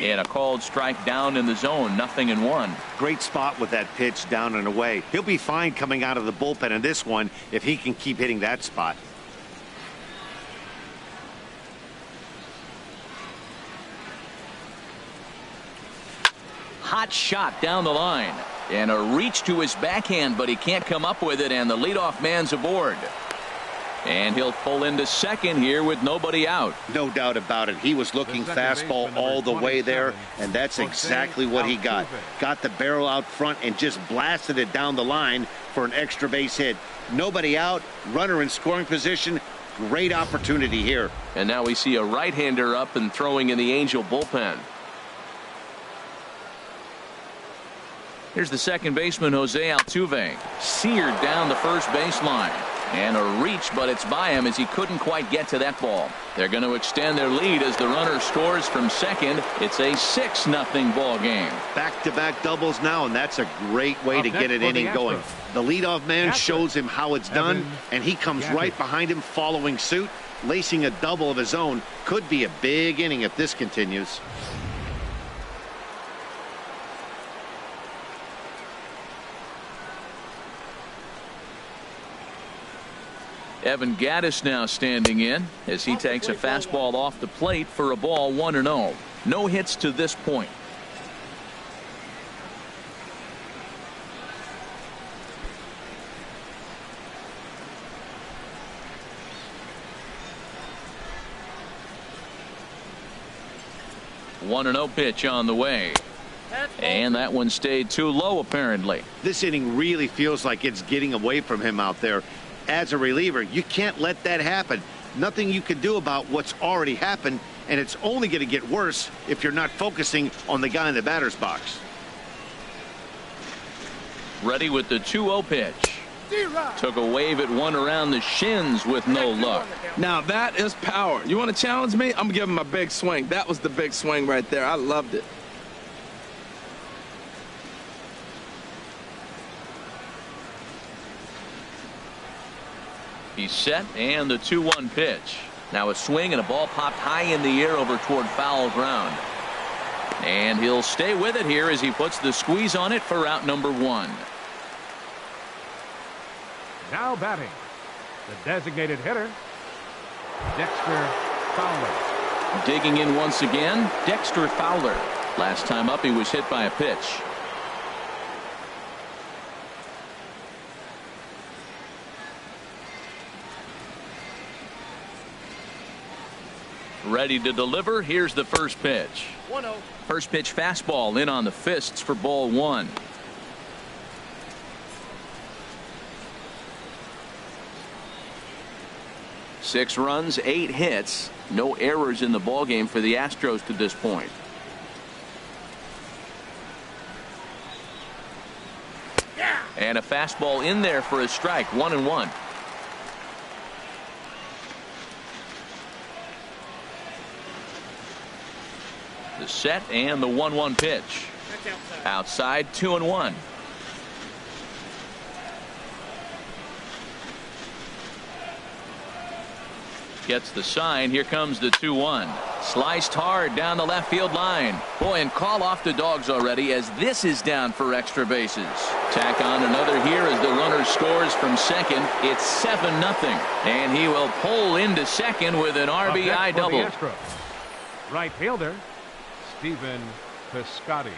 And a called strike down in the zone, 0-1. Great spot with that pitch down and away. He'll be fine coming out of the bullpen in this one if he can keep hitting that spot. Hot shot down the line. And a reach to his backhand, but he can't come up with it, and the leadoff man's aboard. And he'll pull into second here with nobody out. No doubt about it. He was looking fastball all the way there, and that's exactly what he got. Got the barrel out front and just blasted it down the line for an extra base hit. Nobody out, runner in scoring position. Great opportunity here. And now we see a right-hander up and throwing in the Angel bullpen. Here's the second baseman, Jose Altuve. Seared down the first baseline. And a reach, but it's by him as he couldn't quite get to that ball. They're going to extend their lead as the runner scores from second. It's a 6-0 ball game. Back-to-back doubles now, and that's a great way to get an inning going. The leadoff man shows him how it's done, and he comes right behind him following suit. Lacing a double of his own could be a big inning if this continues. Evan Gattis now standing in as he takes a fastball off the plate for a ball, 1-0. No hits to this point. One and 0 pitch on the way. And that one stayed too low apparently. This inning really feels like it's getting away from him out there. As a reliever, you can't let that happen. Nothing you can do about what's already happened, and it's only going to get worse if you're not focusing on the guy in the batter's box. Ready with the 2-0 pitch. Took a wave at one around the shins with no luck. Now that is power. You want to challenge me? I'm giving him a big swing. That was the big swing right there. I loved it. He's set, and the 2-1 pitch. Now a swing and a ball popped high in the air over toward foul ground. And he'll stay with it here as he puts the squeeze on it for out number 1. Now batting, the designated hitter, Dexter Fowler. Digging in once again, Dexter Fowler. Last time up he was hit by a pitch. Ready to deliver. Here's the first pitch. 1-0. First pitch fastball in on the fists for ball 1. Six runs, 8 hits, no errors in the ballgame for the Astros to this point. And a fastball in there for a strike, 1-1. The set and the 1-1 pitch. Outside, 2-1. Gets the sign. Here comes the 2-1. Sliced hard down the left field line. Boy, and call off the dogs already as this is down for extra bases. Tack on another here as the runner scores from second. It's 7-0. And he will pull into second with an RBI double. Right fielder, Stephen Piscotty.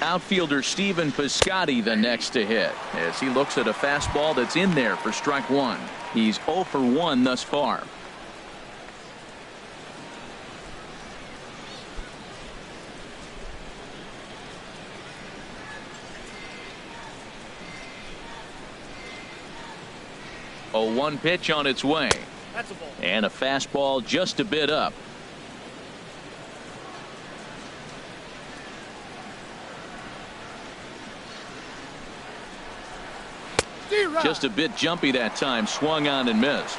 Outfielder Stephen Piscotty the next to hit as he looks at a fastball that's in there for strike 1. He's 0 for 1 thus far. 0-1 pitch on its way. That's a ball. And a fastball just a bit up. Just a bit jumpy that time. Swung on and missed.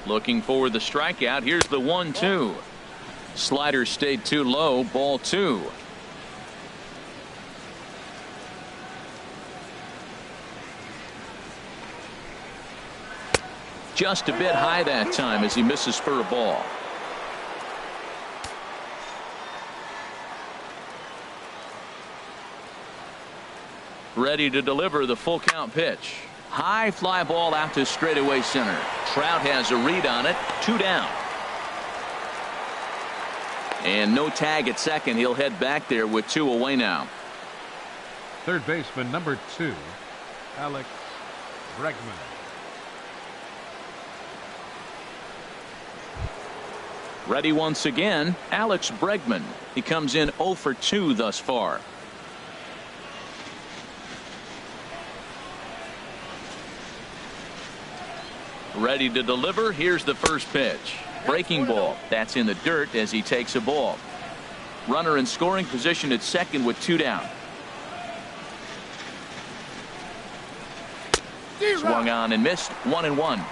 Looking for the strikeout. Here's the 1-2. Slider stayed too low. Ball 2. Just a bit high that time as he misses for a ball. Ready to deliver the full count pitch. High fly ball out to straightaway center. Trout has a read on it. 2 down. And no tag at second. He'll head back there with 2 away now. Third baseman number 2, Alex Bregman. Ready once again, Alex Bregman. He comes in 0 for 2 thus far. Ready to deliver. Here's the first pitch. Breaking ball. That's in the dirt as he takes a ball. Runner in scoring position at second with 2 down. Swung on and missed. 1-1.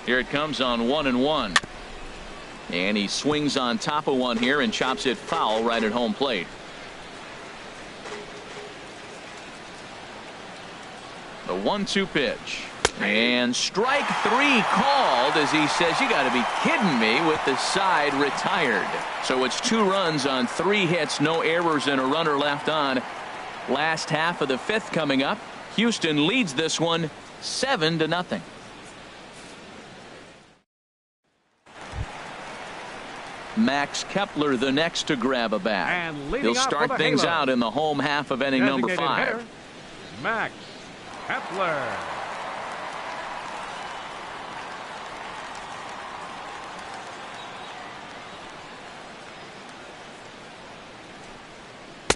Here it comes on 1-1. And he swings on top of one here and chops it foul right at home plate. The 1-2 pitch. And strike 3 called as he says, you got to be kidding me, with the side retired. So it's 2 runs on 3 hits, no errors, and a runner left on. Last half of the 5th coming up. Houston leads this one 7-0. Max Kepler the next to grab a bat. He'll start things out in the home half of inning number 5. Hitter, Max Kepler.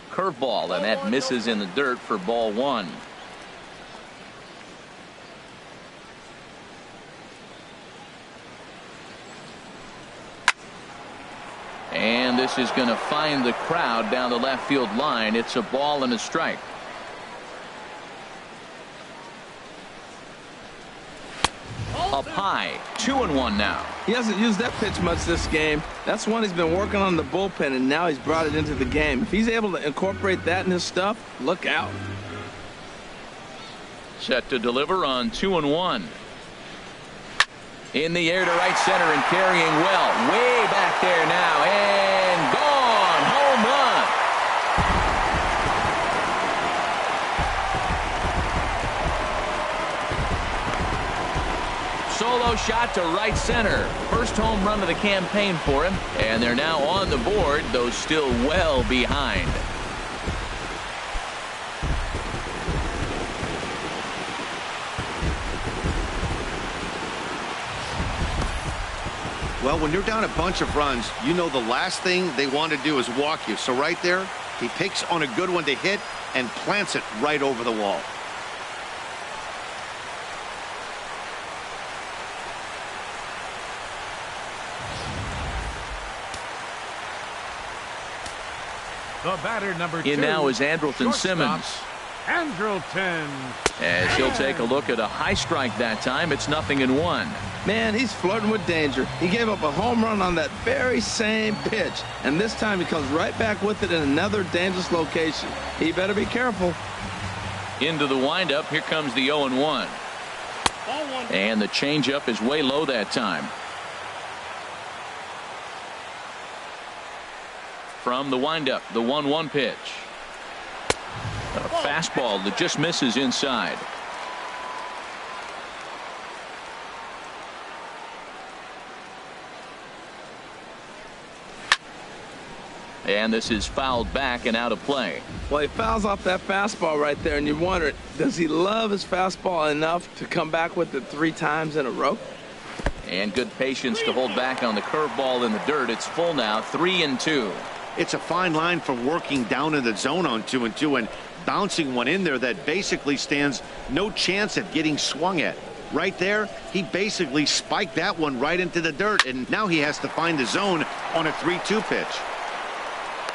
Curveball, and that misses in the dirt for ball 1. And this is going to find the crowd down the left field line. It's a ball and a strike. Up high. 2-1 now. He hasn't used that pitch much this game. That's one he's been working on the bullpen, and now he's brought it into the game. If he's able to incorporate that in his stuff, look out. Set to deliver on 2-1. In the air to right center and carrying well. Way back there now. And gone. Home run. Solo shot to right center. First home run of the campaign for him. And they're now on the board, though still well behind. Well, when you're down a bunch of runs, you know the last thing they want to do is walk you. So right there, he picks on a good one to hit and plants it right over the wall. The batter number 2. In now is Andrelton Simmons. Andrelton. As he'll take a look at a high strike that time. It's 0-1. Man, he's flirting with danger. He gave up a home run on that very same pitch, and this time he comes right back with it in another dangerous location. He better be careful. Into the windup. Here comes the 0-1. And the changeup is way low that time. From the windup, the 1-1 pitch. A fastball that just misses inside. And this is fouled back and out of play. Well, he fouls off that fastball right there, and you wonder, does he love his fastball enough to come back with it 3 times in a row? And good patience to hold back on the curveball in the dirt. It's full now, 3-2. It's a fine line for working down in the zone on 2-2 and bouncing one in there that basically stands no chance at getting swung at. Right there, he basically spiked that one right into the dirt, and now he has to find the zone on a 3-2 pitch.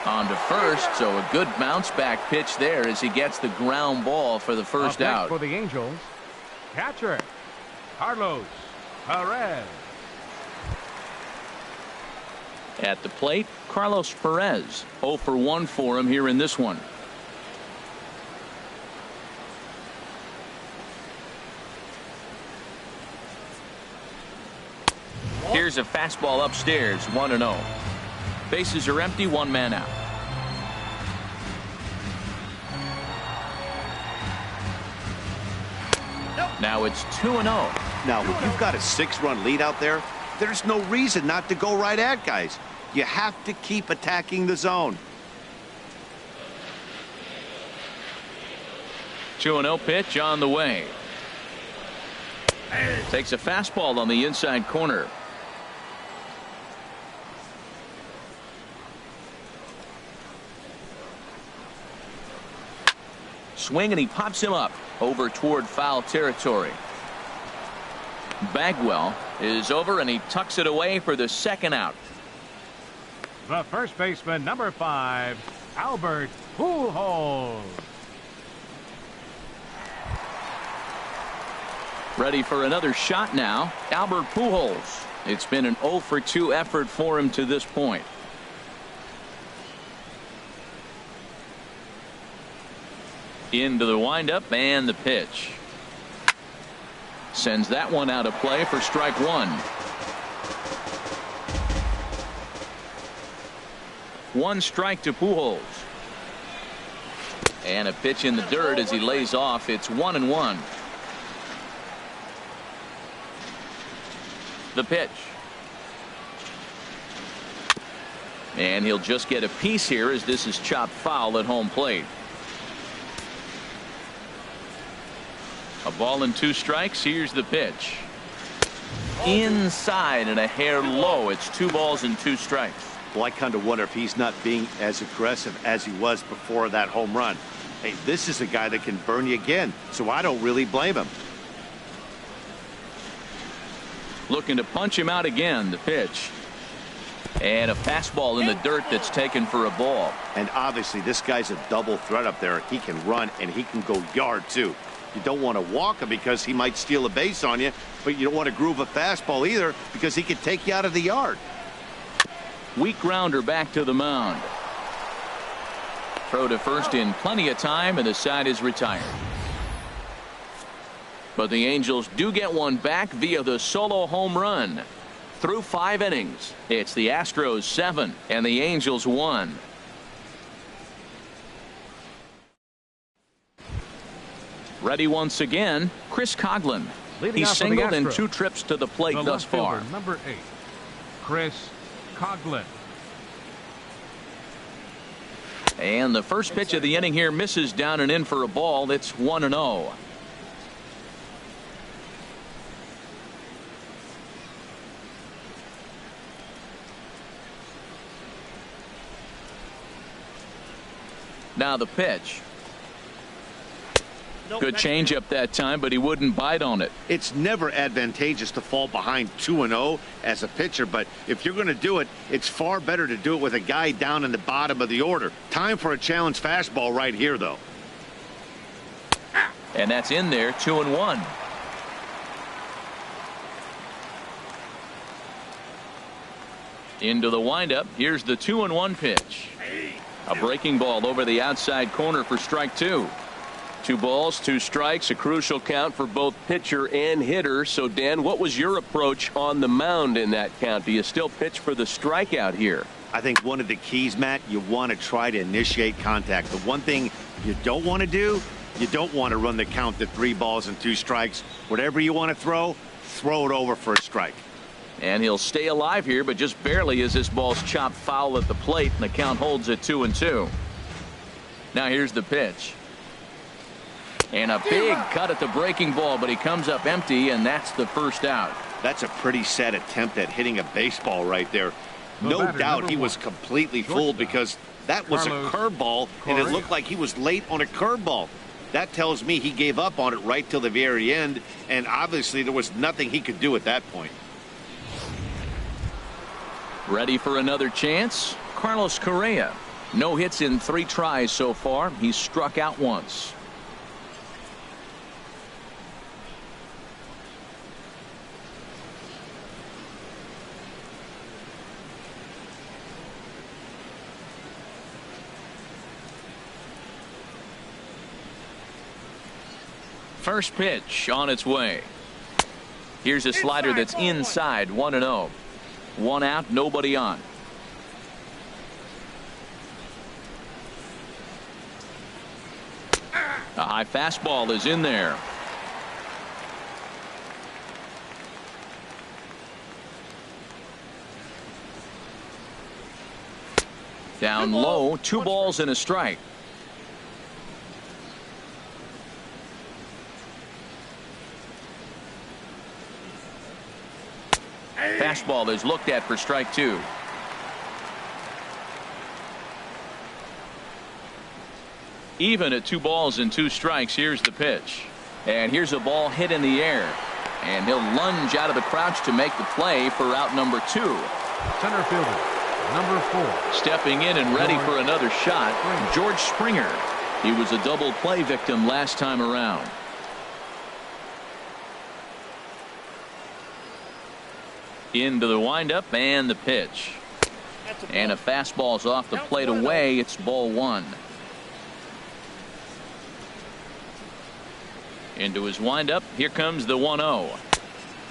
On to first, so a good bounce back pitch there as he gets the ground ball for the first out. For the Angels, catcher Carlos Perez. At the plate, Carlos Perez. 0 for 1 for him here in this one. Here's a fastball upstairs, 1-0. Bases are empty, 1 man out. Now it's 2-0. Now, when you've got a 6-run lead out there, there's no reason not to go right at guys. You have to keep attacking the zone. 2-0 pitch on the way. Takes a fastball on the inside corner. Swing, and he pops him up over toward foul territory. Bagwell is over, and he tucks it away for the second out. The first baseman, number 5, Albert Pujols. Ready for another shot now, Albert Pujols. It's been an 0 for 2 effort for him to this point. Into the windup and the pitch. Sends that one out of play for strike 1. 1 strike to Pujols. And a pitch in the dirt as he lays off. It's 1-1. The pitch. And he'll just get a piece here as this is chopped foul at home plate. A ball and 2 strikes. Here's the pitch. Inside and a hair low. It's 2 balls and 2 strikes. Well, I kind of wonder if he's not being as aggressive as he was before that home run. Hey, this is a guy that can burn you again, so I don't really blame him. Looking to punch him out again. The pitch. And a fastball in the dirt that's taken for a ball. And obviously this guy's a double threat up there. He can run and he can go yard too. You don't want to walk him because he might steal a base on you, but you don't want to groove a fastball either because he could take you out of the yard. Weak grounder back to the mound. Throw to first in plenty of time, and the side is retired. But the Angels do get one back via the solo home run. Through 5 innings, it's the Astros 7 and the Angels 1. Ready once again, Chris Coghlan. He's singled in 2 trips to the plate thus far. Number 8, Chris Coghlan. And the first pitch of the inning here misses down and in for a ball. It's 1-0. Now the pitch. Good changeup that time, but he wouldn't bite on it. It's never advantageous to fall behind 2-0 as a pitcher, but if you're going to do it, it's far better to do it with a guy down in the bottom of the order. Time for a challenge fastball right here, though. And that's in there, 2-1. Into the windup. Here's the 2-1 pitch. A breaking ball over the outside corner for strike 2. 2 balls, 2 strikes, a crucial count for both pitcher and hitter. So, Dan, what was your approach on the mound in that count? Do you still pitch for the strikeout here? I think one of the keys, Matt, you want to try to initiate contact. The one thing you don't want to do, you don't want to run the count to 3 balls and 2 strikes. Whatever you want to throw it over for a strike. And he'll stay alive here, but just barely as this ball's chopped foul at the plate, and the count holds at 2-2. Now here's the pitch. And a big cut at the breaking ball, but he comes up empty, and that's the first out. That's a pretty sad attempt at hitting a baseball right there. No doubt he was completely fooled because that was a curveball, and it looked like he was late on a curveball. That tells me he gave up on it right till the very end, and obviously there was nothing he could do at that point. Ready for another chance? Carlos Correa. No hits in 3 tries so far. He's struck out once. First pitch on its way. Here's a slider that's inside, 1-0. 1 out, nobody on. A high fastball is in there. Down low, 2 balls and a strike. Fastball is looked at for strike 2. Even at 2 balls and 2 strikes. Here's the pitch. And here's a ball hit in the air. And he'll lunge out of the crouch to make the play for out number 2. Center fielder, number 4. Stepping in and ready for another shot, George Springer. He was a double play victim last time around. Into the windup and the pitch. And a fastball's off the plate away. It's ball 1. Into his windup. Here comes the 1-0.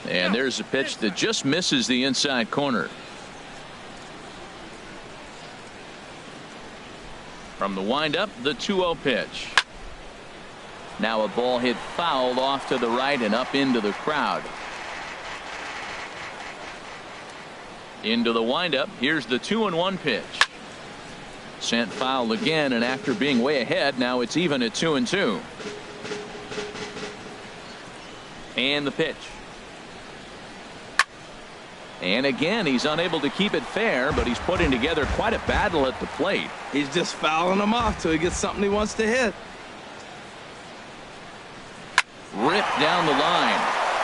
And there's a pitch that just misses the inside corner. From the windup, the 2-0 pitch. Now a ball hit foul off to the right and up into the crowd. Into the windup. Here's the 2-1 pitch. Sent foul again, and after being way ahead, now it's even at 2-2. And the pitch. And again, he's unable to keep it fair, but he's putting together quite a battle at the plate. He's just fouling them off till he gets something he wants to hit. Ripped down the line.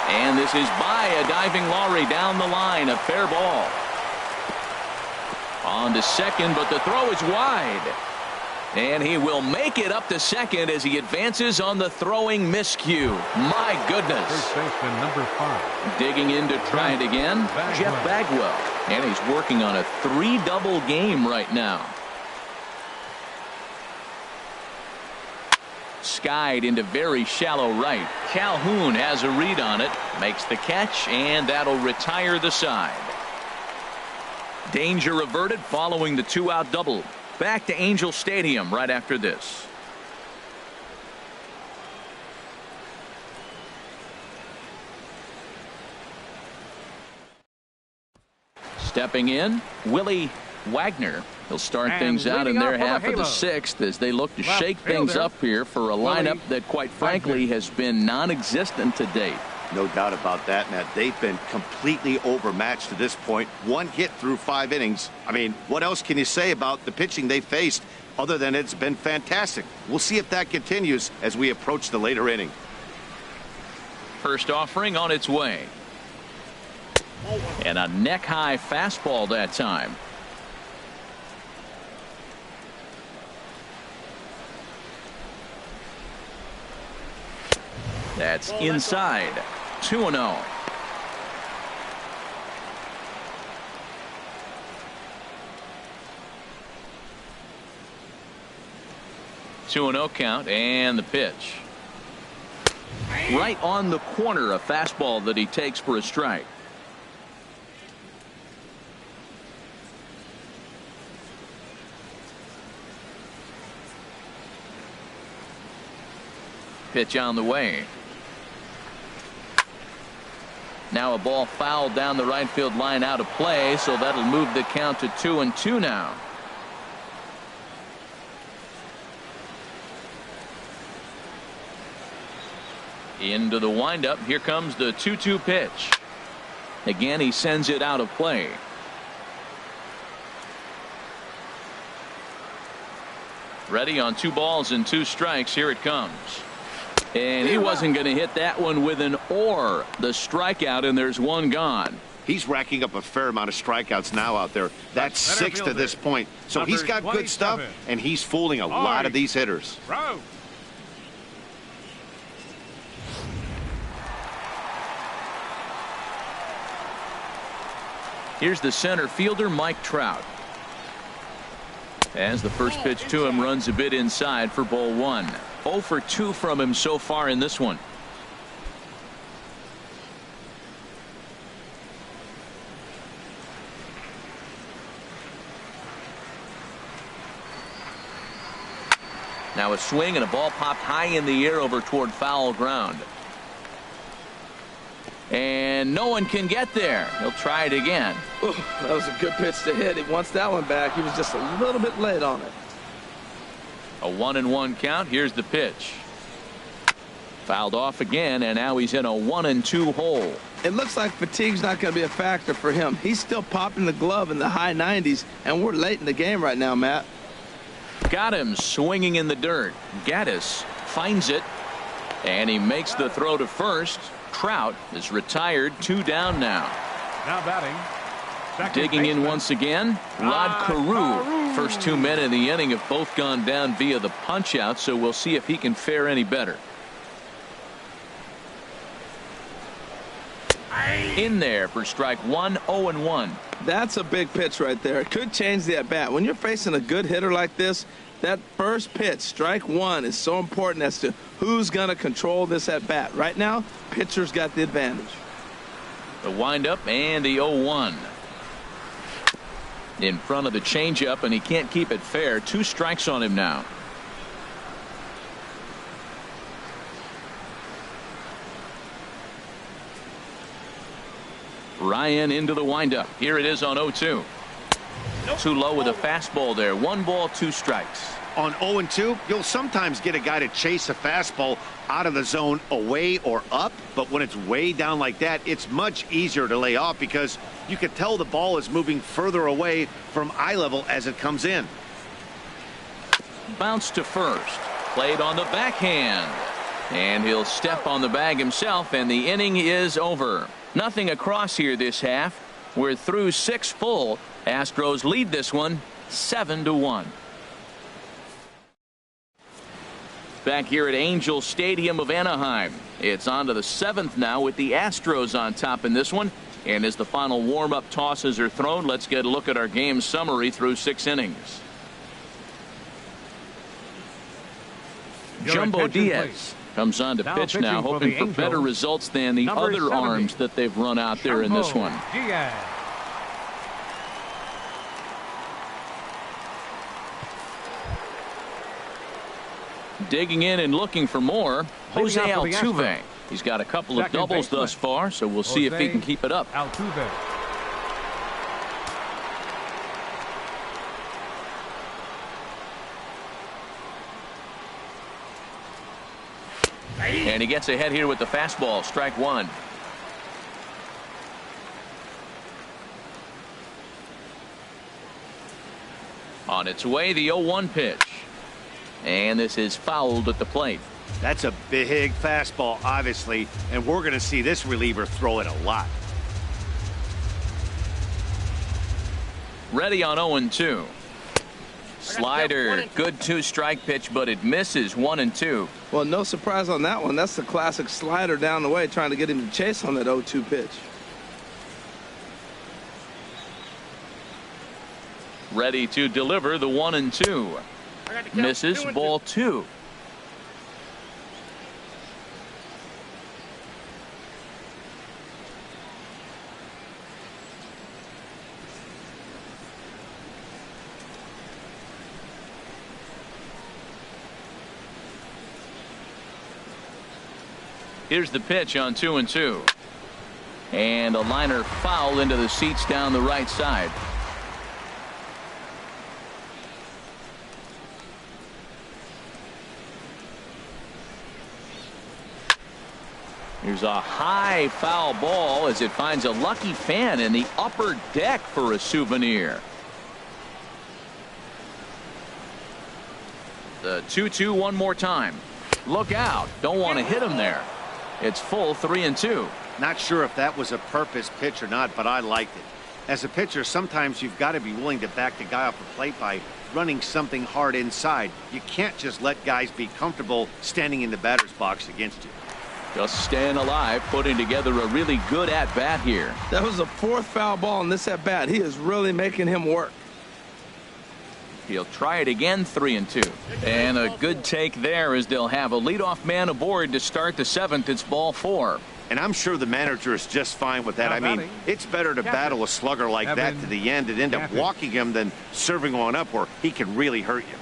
And this is by a diving Lowry down the line. A fair ball. On to second, but the throw is wide. And he will make it up to second as he advances on the throwing miscue. My goodness. First baseman, number 5. Digging in to try it again. Jeff Bagwell. And he's working on a 3-double game right now. Skied into very shallow right. Calhoun has a read on it. Makes the catch, and that'll retire the side. Danger averted following the 2-out double. Back to Angel Stadium right after this. Stepping in, Willie Wagner. He'll start things out in their half of the 6th as they look to shake things up here for a lineup that, quite frankly, has been non-existent to date. No doubt about that, Matt. They've been completely overmatched to this point. 1 hit through 5 innings. I mean, what else can you say about the pitching they faced other than it's been fantastic? We'll see if that continues as we approach the later inning. First offering on its way. And a neck-high fastball that time. That's inside. 2-0. Two and 0 count, and the pitch. Right on the corner, a fastball that he takes for a strike. Pitch on the way. Now a ball fouled down the right field line out of play, so that'll move the count to 2-2 now. Into the windup. Here comes the 2-2 pitch. Again, he sends it out of play. Ready on 2 balls and 2 strikes. Here it comes. And he wasn't going to hit that one with an or. The strikeout, and there's 1 gone. He's racking up a fair amount of strikeouts now out there. That's 6 to this point. So he's got good stuff, and he's fooling a lot of these hitters. Here's the center fielder, Mike Trout. As the first pitch to him runs a bit inside for ball 1. 0 for 2 from him so far in this one. Now a swing and a ball popped high in the air over toward foul ground. And no one can get there. He'll try it again. Ooh, that was a good pitch to hit. He wants that one back. He was just a little bit late on it. A 1-1 count. Here's the pitch. Fouled off again, and now he's in a 1-2 hole. It looks like fatigue's not going to be a factor for him. He's still popping the glove in the high 90s, and we're late in the game right now, Matt. Got him swinging in the dirt. Gaddis finds it, and he makes the throw to first. Trout is retired. 2 down now. Now batting. Digging in once again, Rod Carew. First 2 men in the inning have both gone down via the punch out, so we'll see if he can fare any better. In there for strike 1. 0-1. That's a big pitch right there. It could change the at bat. When you're facing a good hitter like this, that first pitch, strike 1, is so important as to who's going to control this at bat. Right now, pitcher's got the advantage. The windup and the 0-1. In front of the changeup, and he can't keep it fair. 2 strikes on him now. Ryan into the windup. Here it is on 0-2. Too low with a fastball there. 1 ball, 2 strikes. On 0-2, you'll sometimes get a guy to chase a fastball out of the zone away or up, but when it's way down like that, it's much easier to lay off because you can tell the ball is moving further away from eye level as it comes in. Bounce to first. Played on the backhand. And he'll step on the bag himself, and the inning is over. Nothing across here this half. We're through 6 full. Astros lead this one 7-1. Back here at Angel Stadium of Anaheim. It's on to the 7th now with the Astros on top in this one. And as the final warm-up tosses are thrown, let's get a look at our game summary through 6 innings. Jumbo Diaz comes on to pitch now, hoping for better results than the other arms that they've run out there in this one. Digging in and looking for more, Jose Altuve. He's got a couple of doubles thus far, so we'll see if he can keep it up. Altuve. And he gets ahead here with the fastball. Strike 1. On its way, the 0-1 pitch. And this is fouled at the plate. That's a big fastball, obviously, and we're going to see this reliever throw it a lot. Ready on 0-2. Slider, good 2-strike pitch, but it misses. 1-2. Well, no surprise on that one. That's the classic slider down the way, trying to get him to chase on that 0-2 pitch. Ready to deliver the 1-2. Misses. Ball 2. Here's the pitch on 2-2. And a liner foul into the seats down the right side. Here's a high foul ball as it finds a lucky fan in the upper deck for a souvenir. The 2-2 one more time. Look out. Don't want to hit him there. It's full 3-2. Not sure if that was a purpose pitch or not, but I liked it. As a pitcher, sometimes you've got to be willing to back the guy off the plate by running something hard inside. You can't just let guys be comfortable standing in the batter's box against you. Just staying alive, putting together a really good at-bat here. That was the fourth foul ball in this at-bat. He is really making him work. He'll try it again, 3-2. And a good take there as they'll have a leadoff man aboard to start the seventh. It's ball 4. And I'm sure the manager is just fine with that. I mean, it's better to battle a slugger like that to the end and end up walking him than serving one up where he can really hurt you.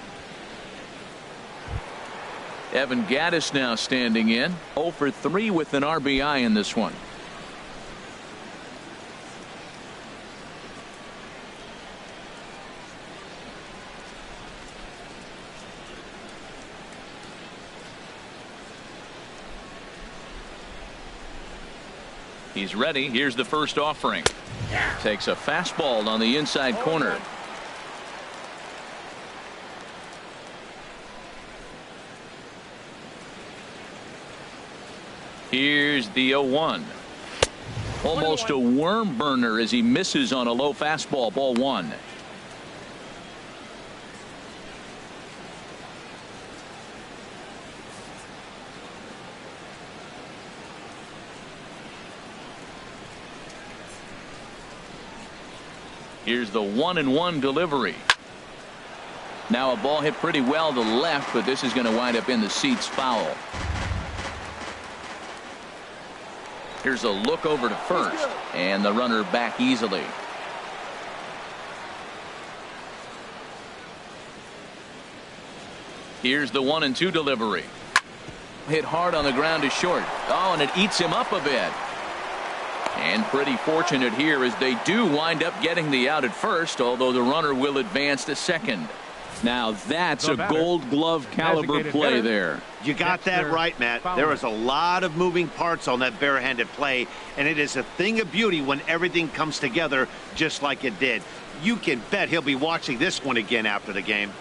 Evan Gattis now standing in. 0 for 3 with an RBI in this one. He's ready. Here's the first offering. Takes a fastball on the inside corner. Here's the 0-1. Almost a worm burner as he misses on a low fastball. Ball 1. Here's the 1-1 delivery. Now a ball hit pretty well to left, but this is going to wind up in the seats foul. Here's a look over to first, and the runner back easily. Here's the 1-2 delivery. Hit hard on the ground to short. Oh, and it eats him up a bit. And pretty fortunate here as they do wind up getting the out at first, although the runner will advance to second. Now that's a Gold Glove caliber play there. You got that right, Matt. There was a lot of moving parts on that barehanded play, and it is a thing of beauty when everything comes together just like it did. You can bet he'll be watching this one again after the game.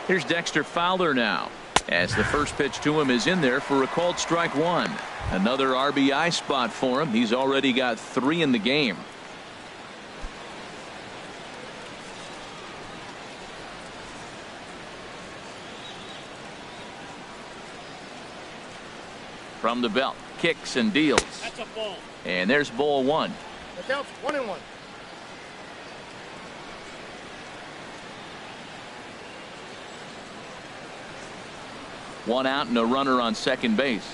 Here's Dexter Fowler now, as the first pitch to him is in there for a called strike 1. Another RBI spot for him. He's already got 3 in the game. From the belt, kicks and deals. That's a ball. And there's ball 1. The count's 1-1. One out and a runner on second base.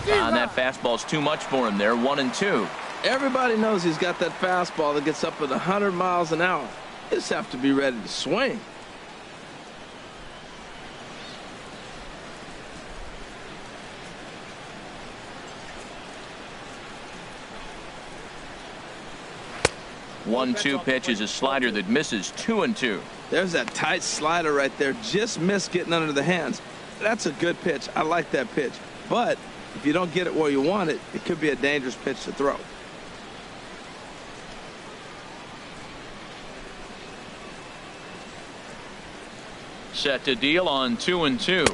And that fastball's too much for him there. 1-2. Everybody knows he's got that fastball that gets up at 100 miles an hour. You just have to be ready to swing. One-two pitch is a slider that misses. 2-2. There's that tight slider right there. Just missed getting under the hands. That's a good pitch. I like that pitch. But if you don't get it where you want it, it could be a dangerous pitch to throw. Set to deal on 2-2.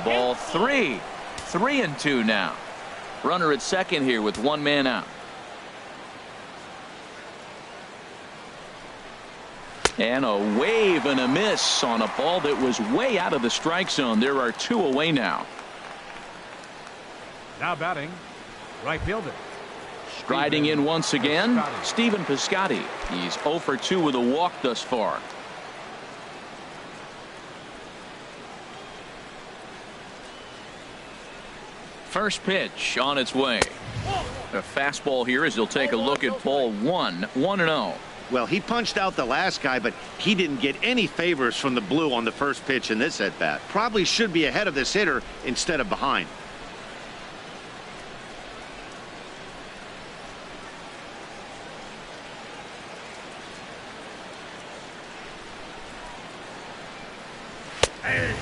Ball 3. 3-2 now. Runner at second here with one man out. And a wave and a miss on a ball that was way out of the strike zone. There are 2 away now. Now batting, right fielder. Striding in once again, Stephen Piscotty. He's 0 for 2 with a walk thus far. First pitch on its way. A fastball here as he'll take a look at ball one. 1-0. Well, he punched out the last guy, but he didn't get any favors from the blue on the first pitch in this at bat. Probably should be ahead of this hitter instead of behind.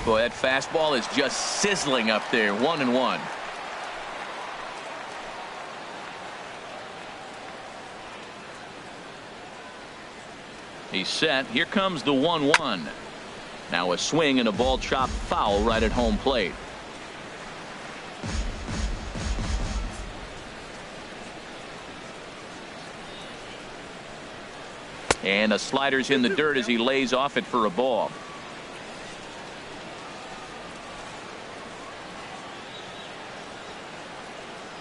Boy, that fastball is just sizzling up there. 1-1. He's set. Here comes the 1-1. Now a swing and a ball chopped foul right at home plate. And a slider's in the dirt as he lays off it for a ball.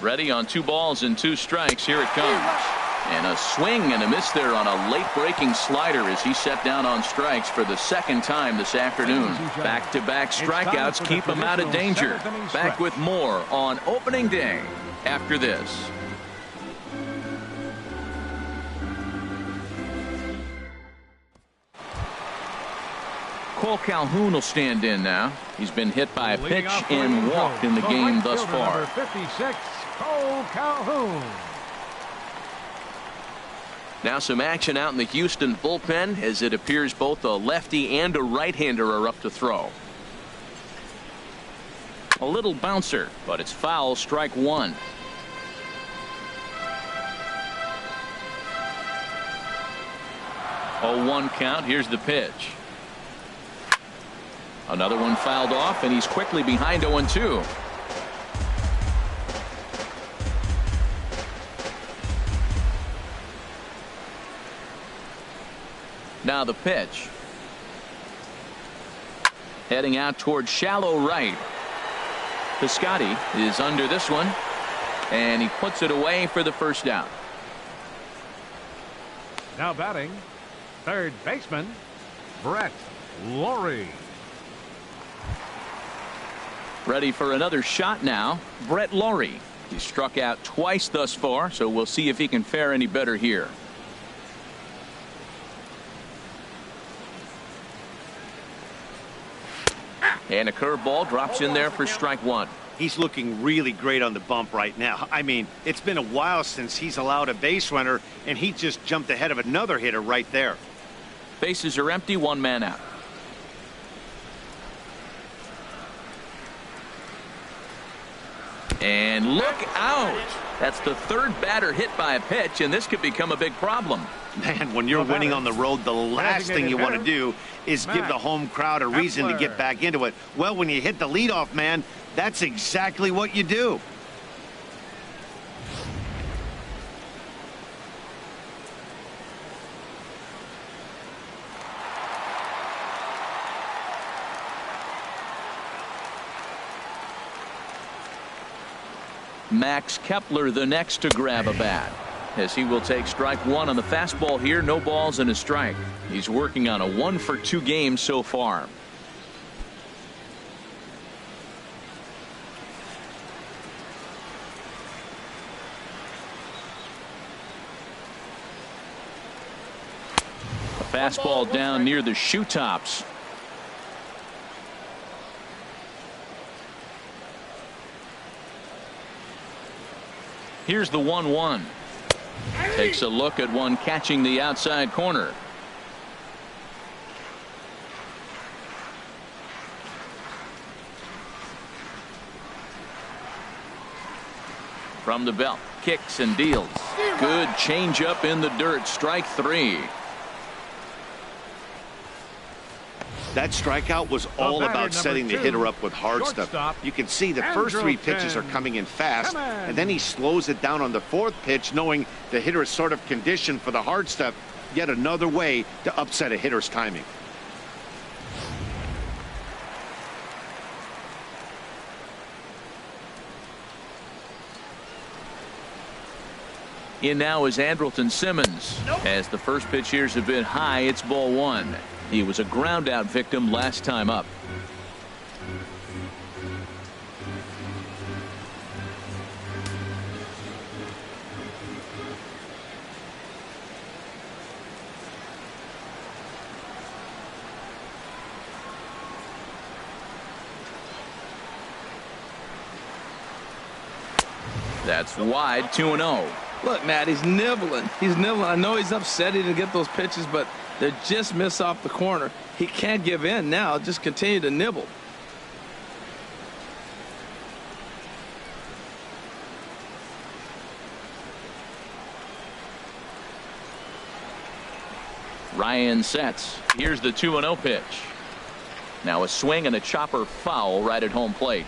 Ready on 2 balls and 2 strikes. Here it comes. And a swing and a miss there on a late breaking slider as he set down on strikes for the second time this afternoon. Back-to-back strikeouts keep him out of danger. Back with more on opening day after this. Cole Calhoun will stand in now. He's been hit by a pitch and walked in the game thus far. Number 56, Cole Calhoun. Now some action out in the Houston bullpen as it appears both a lefty and a right-hander are up to throw. A little bouncer, but it's foul. Strike 1. Oh, 1 count. Here's the pitch. Another one fouled off, and he's quickly behind 0-2. Now the pitch. Heading out towards shallow right. Piscotty is under this one, and he puts it away for the first out. Now batting, third baseman, Brett Lawrie. Ready for another shot now, Brett Lawrie. He's struck out twice thus far, so we'll see if he can fare any better here. And a curveball drops in there for strike 1. He's looking really great on the bump right now. I mean, it's been a while since he's allowed a base runner, and he just jumped ahead of another hitter right there. Bases are empty, 1 man out. And look out. That's the 3rd batter hit by a pitch, and this could become a big problem. Man, when you're winning on the road, the last thing you want to do is give the home crowd a reason to get back into it. Well, when you hit the leadoff man, that's exactly what you do. Max Kepler the next to grab a bat, as he will take strike 1 on the fastball here. No balls and a strike. He's working on a 1-for-2 game so far. A fastball down near the shoe tops. Here's the 1-1. Takes a look at one catching the outside corner. From the belt, kicks and deals. Good changeup in the dirt. Strike 3. That strikeout was all about setting the hitter up with hard stuff. You can see the first 3 pitches are coming in fast, and then he slows it down on the 4th pitch, knowing the hitter is sort of conditioned for the hard stuff. Yet another way to upset a hitter's timing. In now is Andrelton Simmons. As the first pitch here is a bit high, it's ball 1. He was a ground out victim last time up. That's wide, 2-0. Look, Matt, he's nibbling. He's nibbling. I know he's upset he didn't get those pitches, but they're just miss off the corner. He can't give in now. Just continue to nibble. Ryan sets. Here's the 2-0 pitch. Now a swing and a chopper foul right at home plate.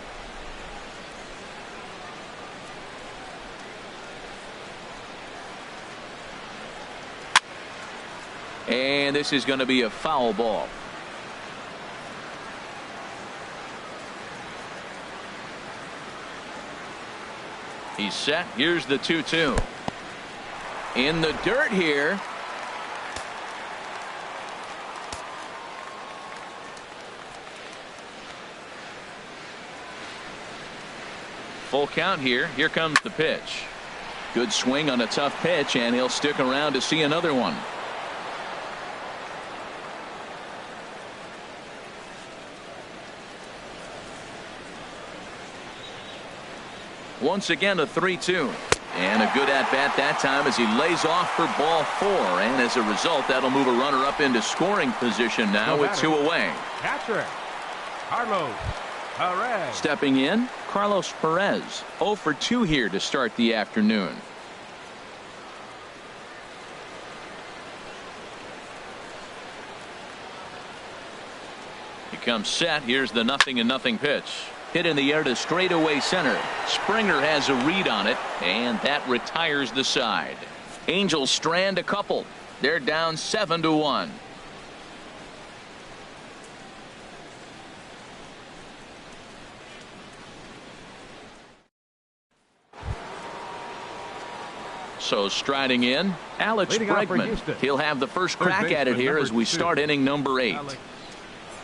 And this is going to be a foul ball. He's set. Here's the 2-2. In the dirt here. Full count here. Here comes the pitch. Good swing on a tough pitch, and he'll stick around to see another one. Once again, a 3-2. And a good at-bat that time as he lays off for ball 4. And as a result, that'll move a runner up into scoring position now with 2 away. Catcher, Carlos Perez. Stepping in, Carlos Perez. 0 for 2 here to start the afternoon. He comes set. Here's the 0-0 pitch. Hit in the air to straightaway center. Springer has a read on it, and that retires the side. Angels strand a couple. They're down 7-1. So striding in, Alex Bregman. He'll have the first crack at it here as we start inning number 8. Alex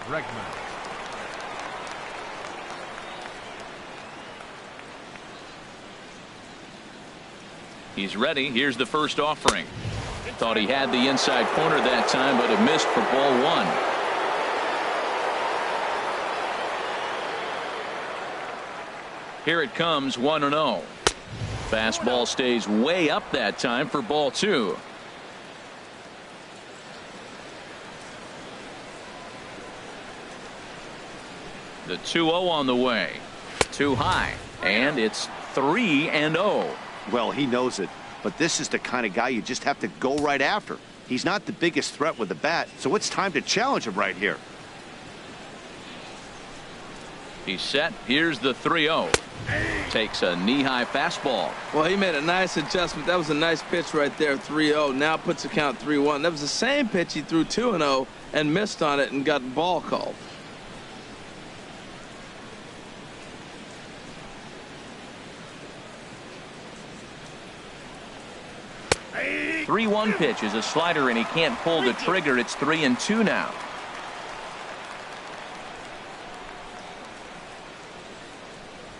Bregman. He's ready. Here's the first offering. Thought he had the inside corner that time, but it missed for ball 1. Here it comes, 1-0. Fastball stays way up that time for ball 2. The 2-0 on the way. Too high, and it's 3-0. Well, he knows it, but this is the kind of guy you just have to go right after. He's not the biggest threat with the bat, so it's time to challenge him right here. He's set. Here's the 3-0. Takes a knee-high fastball. Well, he made a nice adjustment. That was a nice pitch right there, 3-0. Now puts the count 3-1. That was the same pitch he threw 2-0 and missed on it and got ball called. A 3-1 pitch is a slider, and he can't pull the trigger. It's 3-2 now.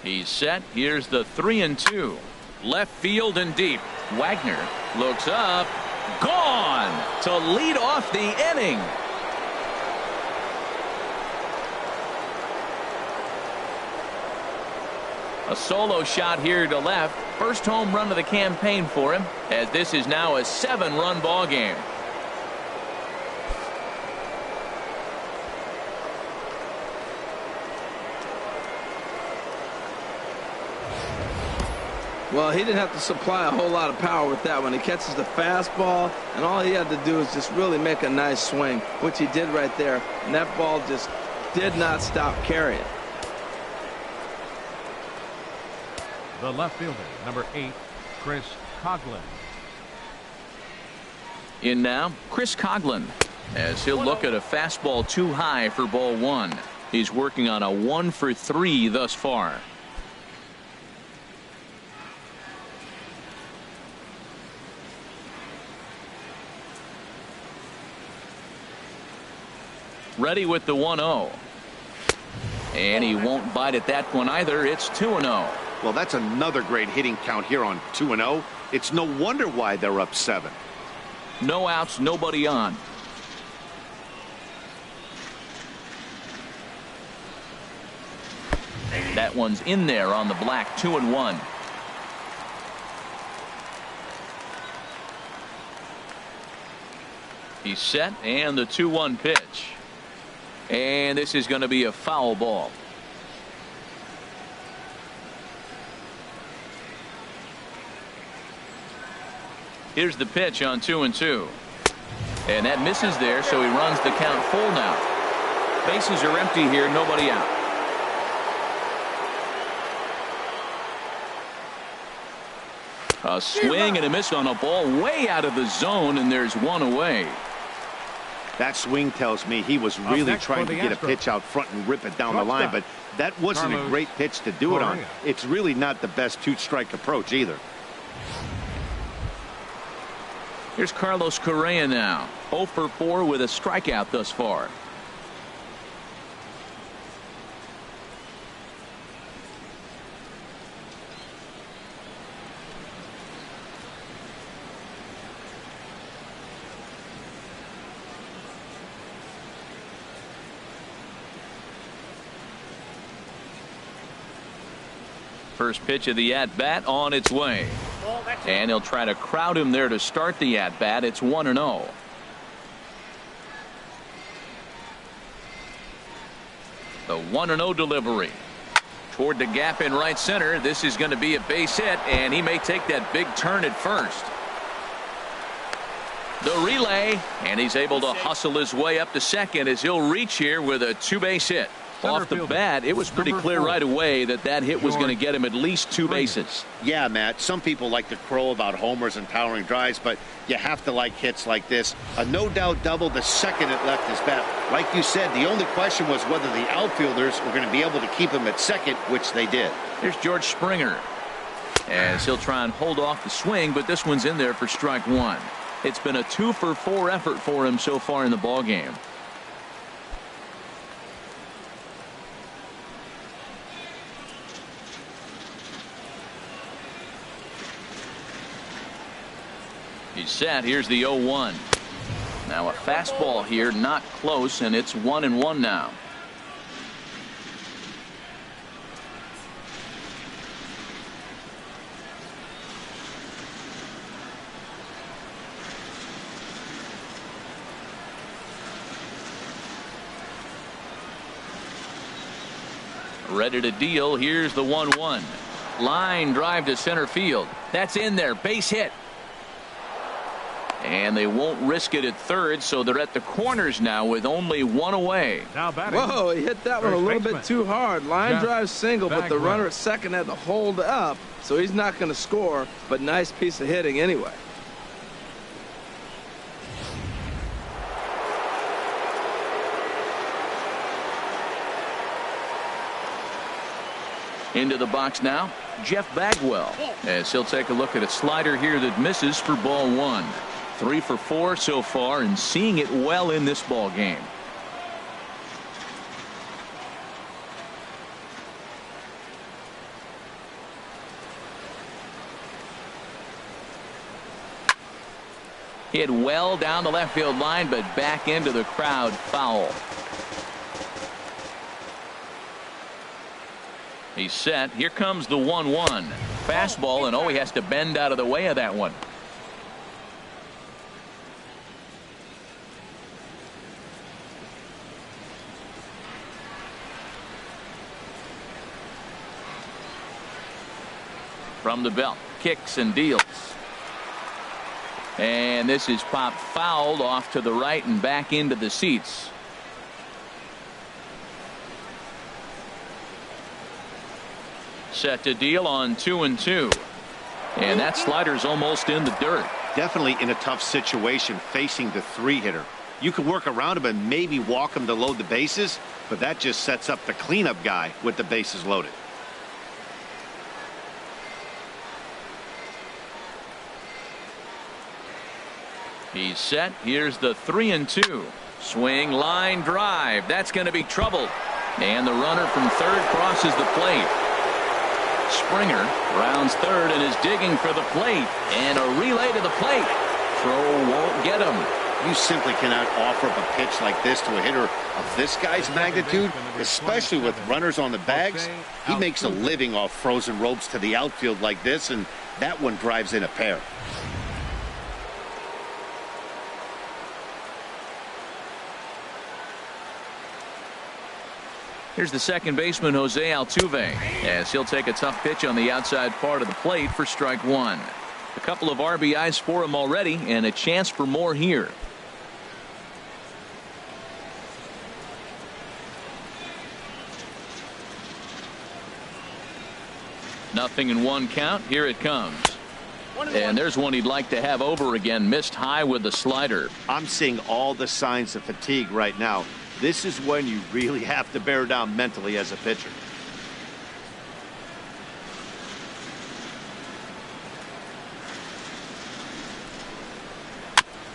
He's set. Here's the 3-2. Left field and deep. Wagner looks up. Gone to lead off the inning. A solo shot here to left. First home run of the campaign for him, as this is now a 7-run ball game. Well, he didn't have to supply a whole lot of power with that one. He catches the fastball, and all he had to do is just really make a nice swing, which he did right there. And that ball just did not stop carrying. The left fielder, number 8, Chris Coghlan. In now, Chris Coghlan, as he'll look at a fastball too high for ball 1. He's working on a 1 for 3 thus far. Ready with the 1-0. And he won't bite at that one either. It's 2-0. Well, that's another great hitting count here on 2-0. It's no wonder why they're up 7. No outs, nobody on. That one's in there on the black. 2-1. He's set, and the 2-1 pitch. And this is going to be a foul ball. Here's the pitch on 2-2. And that misses there, so he runs the count full now. Bases are empty here, nobody out. A swing and a miss on a ball way out of the zone, and there's one away. That swing tells me he was really trying to get a pitch out front and rip it down the line, but that wasn't a great pitch to do it on. It's really not the best two-strike approach either. Here's Carlos Correa now. 0 for 4 with a strikeout thus far. First pitch of the at-bat on its way. And he'll try to crowd him there to start the at-bat. It's 1-0. The 1-0 delivery. Toward the gap in right center. This is going to be a base hit, and he may take that big turn at first. The relay, and he's able to hustle his way up to second as he'll reach here with a two-base hit. Off the bat, it was pretty clear right away that that hit was going to get him at least two bases. Yeah, Matt, some people like to crow about homers and towering drives, but you have to like hits like this. A no-doubt double the second it left his bat. Like you said, the only question was whether the outfielders were going to be able to keep him at second, which they did. Here's George Springer, as he'll try and hold off the swing, but this one's in there for strike one. It's been a 2 for 4 effort for him so far in the ballgame. He's set. Here's the 0-1. Now a fastball here, not close, and it's 1-1 now. Ready to deal. Here's the 1-1. Line drive to center field. That's in there. Base hit. And they won't risk it at third, so they're at the corners now with only one away. Now batting. Whoa, he hit that one a little bit too hard. Line drive single, but the runner at second had to hold up, so he's not going to score, but nice piece of hitting anyway. Into the box now, Jeff Bagwell, as he'll take a look at a slider here that misses for ball one. 3 for 4 so far, and seeing it well in this ball game. Hit well down the left field line, but back into the crowd, foul. He's set. Here comes the 1-1. Fastball, and he has to bend out of the way of that one. From the belt, kicks and deals. And this is popped fouled off to the right and back into the seats. Set to deal on 2-2. And that slider's almost in the dirt. Definitely in a tough situation facing the three-hitter. You can work around him and maybe walk him to load the bases, but that just sets up the cleanup guy with the bases loaded. He's set. Here's the 3-2. Swing, line drive. That's going to be trouble. And the runner from third crosses the plate. Springer rounds third and is digging for the plate. And a relay to the plate. Throw won't get him. You simply cannot offer up a pitch like this to a hitter of this guy's magnitude, especially with runners on the bags. He makes a living off frozen ropes to the outfield like this, and that one drives in a pair. Here's the second baseman, Jose Altuve, as he'll take a tough pitch on the outside part of the plate for strike one. A couple of RBIs for him already, and a chance for more here. Nothing in one count. Here it comes. And there's one he'd like to have over again. Missed high with the slider. I'm seeing all the signs of fatigue right now. This is when you really have to bear down mentally as a pitcher.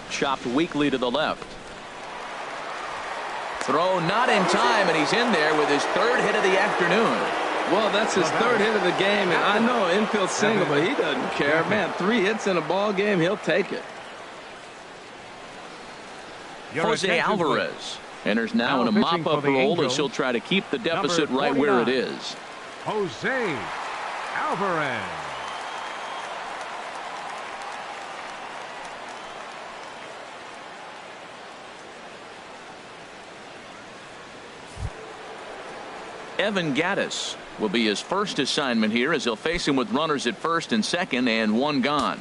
Chopped weakly to the left. Throw not in time, and he's in there with his third hit of the afternoon. Well, that's his third hit of the game, and I know infield single, but he doesn't care. Man, 3 hits in a ball game, he'll take it. Jose Alvarez enters now in a mop-up role as he'll try to keep the deficit right where it is. Jose Alvarez. Evan Gattis will be his first assignment here as he'll face him with runners at first and second and one gone.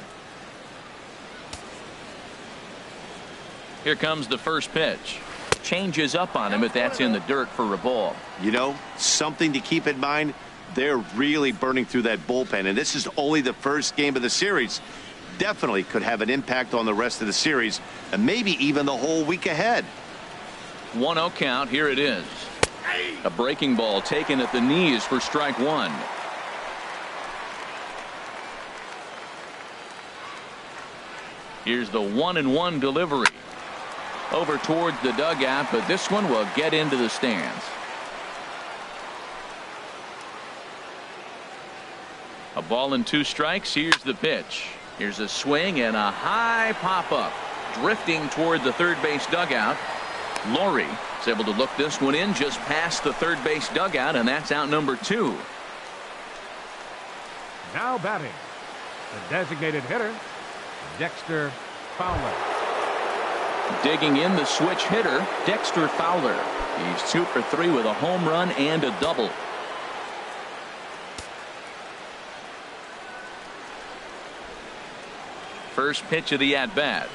Here comes the first pitch. Changes up on him, but that's in the dirt for a ball. You know, something to keep in mind, they're really burning through that bullpen, and this is only the first game of the series. Definitely could have an impact on the rest of the series, and maybe even the whole week ahead. 1-0 count. Here it is. A breaking ball taken at the knees for strike one. Here's the 1-1 delivery. Over towards the dugout, but this one will get into the stands. A ball and 2 strikes. Here's the pitch. Here's a swing and a high pop up. Drifting toward the third base dugout. Laurie is able to look this one in just past the third base dugout, and that's out number 2. Now batting, the designated hitter, Dexter Fowler. Digging in the switch hitter, Dexter Fowler. He's 2 for 3 with a home run and a double. First pitch of the at-bat.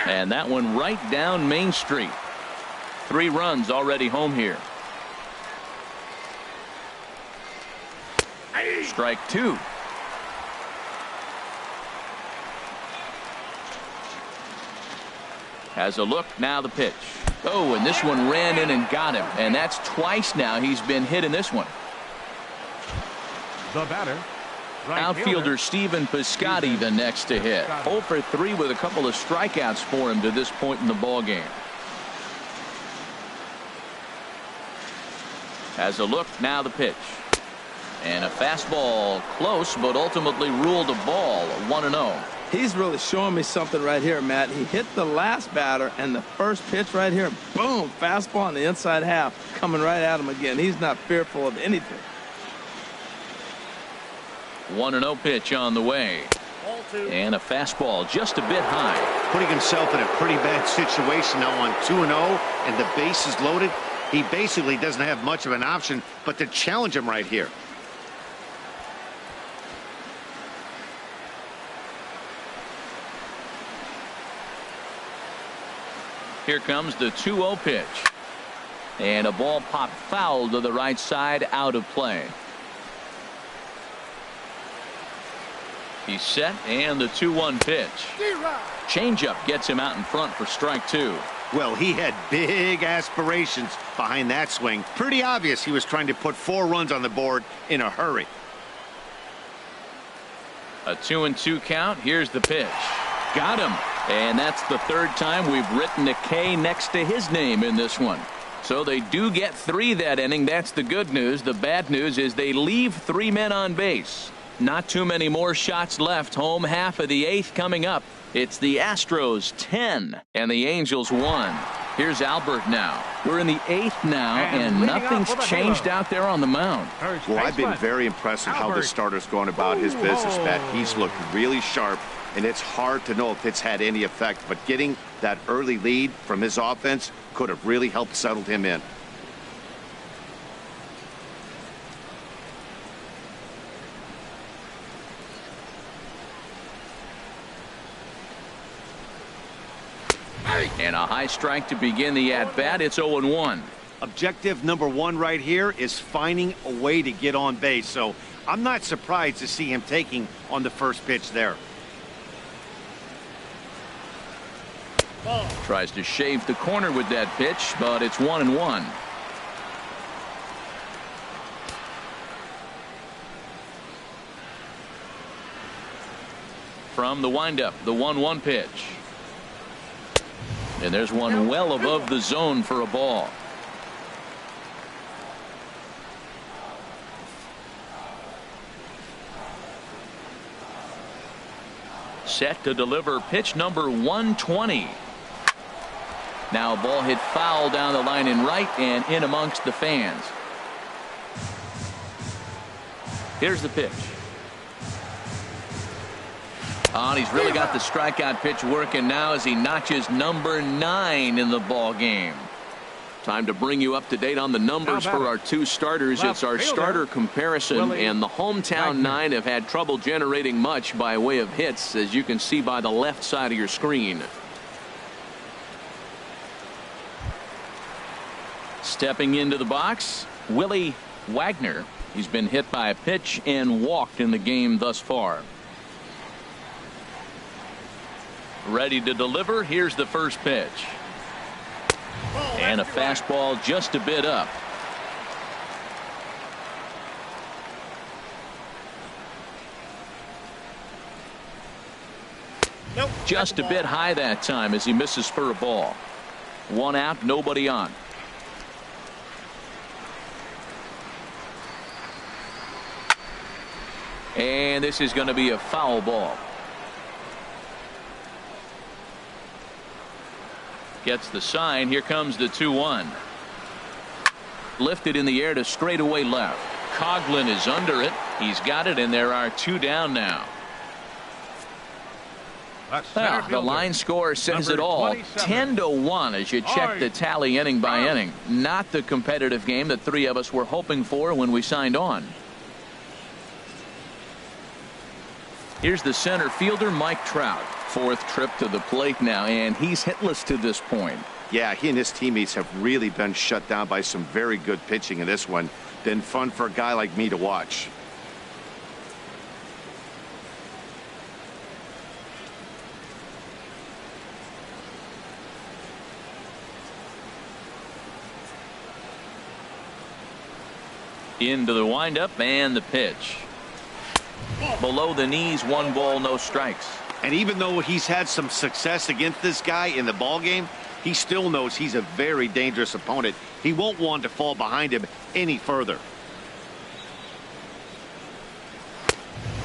And that one right down Main Street. 3 runs already home here. Strike 2. Has a look, now the pitch. Oh, and this one ran in and got him. And that's twice now he's been hit in this one. The batter, right outfielder fielder, Stephen Piscotty the next to hit. 0 for 3 with a couple of strikeouts for him to this point in the ball game. Has a look, now the pitch. And a fastball close, but ultimately ruled a ball. 1-0. He's really showing me something right here, Matt. He hit the last batter, and the first pitch right here, boom, fastball on the inside half, coming right at him again. He's not fearful of anything. 1-0 pitch on the way. And a fastball just a bit high. Putting himself in a pretty bad situation now on 2-0, and the base is loaded. He basically doesn't have much of an option but to challenge him right here. Here comes the 2-0 pitch. And a ball popped foul to the right side, out of play. He's set, and the 2-1 pitch. Changeup gets him out in front for strike 2. Well, he had big aspirations behind that swing. Pretty obvious he was trying to put 4 runs on the board in a hurry. A 2-2 count. Here's the pitch. Got him. And that's the 3rd time we've written a K next to his name in this one. So they do get 3 that inning. That's the good news. The bad news is they leave 3 men on base. Not too many more shots left. Home half of the 8th coming up. It's the Astros 10 and the Angels 1. Here's Albert now. We're in the 8th now, and nothing's changed out there on the mound. Well, I've been very impressed with how this starter's going about his business, Matt. He's looked really sharp, and it's hard to know if it's had any effect. But getting that early lead from his offense could have really helped settle him in. And a high strike to begin the at-bat. It's 0-1. Objective number one right here is finding a way to get on base. So I'm not surprised to see him taking on the first pitch there. Tries to shave the corner with that pitch, but it's 1-1. From the windup, the 1-1 pitch. And there's one well above the zone for a ball. Set to deliver pitch number 120. Now a ball hit foul down the line in right and in amongst the fans. Here's the pitch. Oh, and he's really got the strikeout pitch working now as he notches number 9 in the ball game. Time to bring you up to date on the numbers for our two starters. It's our starter comparison, and the hometown 9 have had trouble generating much by way of hits, as you can see by the left side of your screen. Stepping into the box, Willie Wagner. He's been hit by a pitch and walked in the game thus far. Ready to deliver. Here's the first pitch. And a fastball just a bit up. Just a bit high that time as he misses for a ball. One out, nobody on. And this is going to be a foul ball. Gets the sign. Here comes the 2-1. Lifted in the air to straightaway left. Coughlin is under it. He's got it, and there are 2 down now. The line score says it all. 10-1 as you check the tally inning by inning. Not the competitive game that 3 of us were hoping for when we signed on. Here's the center fielder, Mike Trout. 4th trip to the plate now, and he's hitless to this point. Yeah, he and his teammates have really been shut down by some very good pitching in this one. Been fun for a guy like me to watch. Into the windup and the pitch. Below the knees, 1 ball, no strikes. And even though he's had some success against this guy in the ball game, he still knows he's a very dangerous opponent. He won't want to fall behind him any further.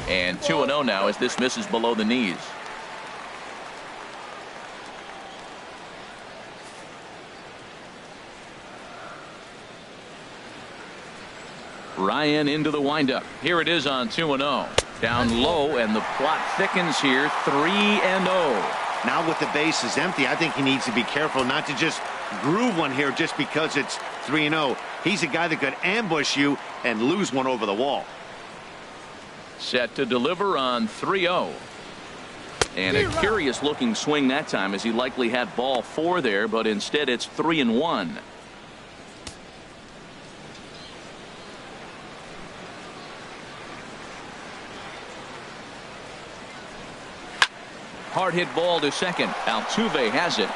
And 2-0 now as this misses below the knees. Ryan into the windup. Here it is on 2-0. Down low, and the plot thickens here. 3-0. Now with the bases empty, I think he needs to be careful not to just groove one here just because it's 3-0. He's a guy that could ambush you and lose one over the wall. Set to deliver on 3-0. And a curious looking swing that time, as he likely had ball 4 there, but instead it's 3-1. Hard hit ball to second. Altuve has it.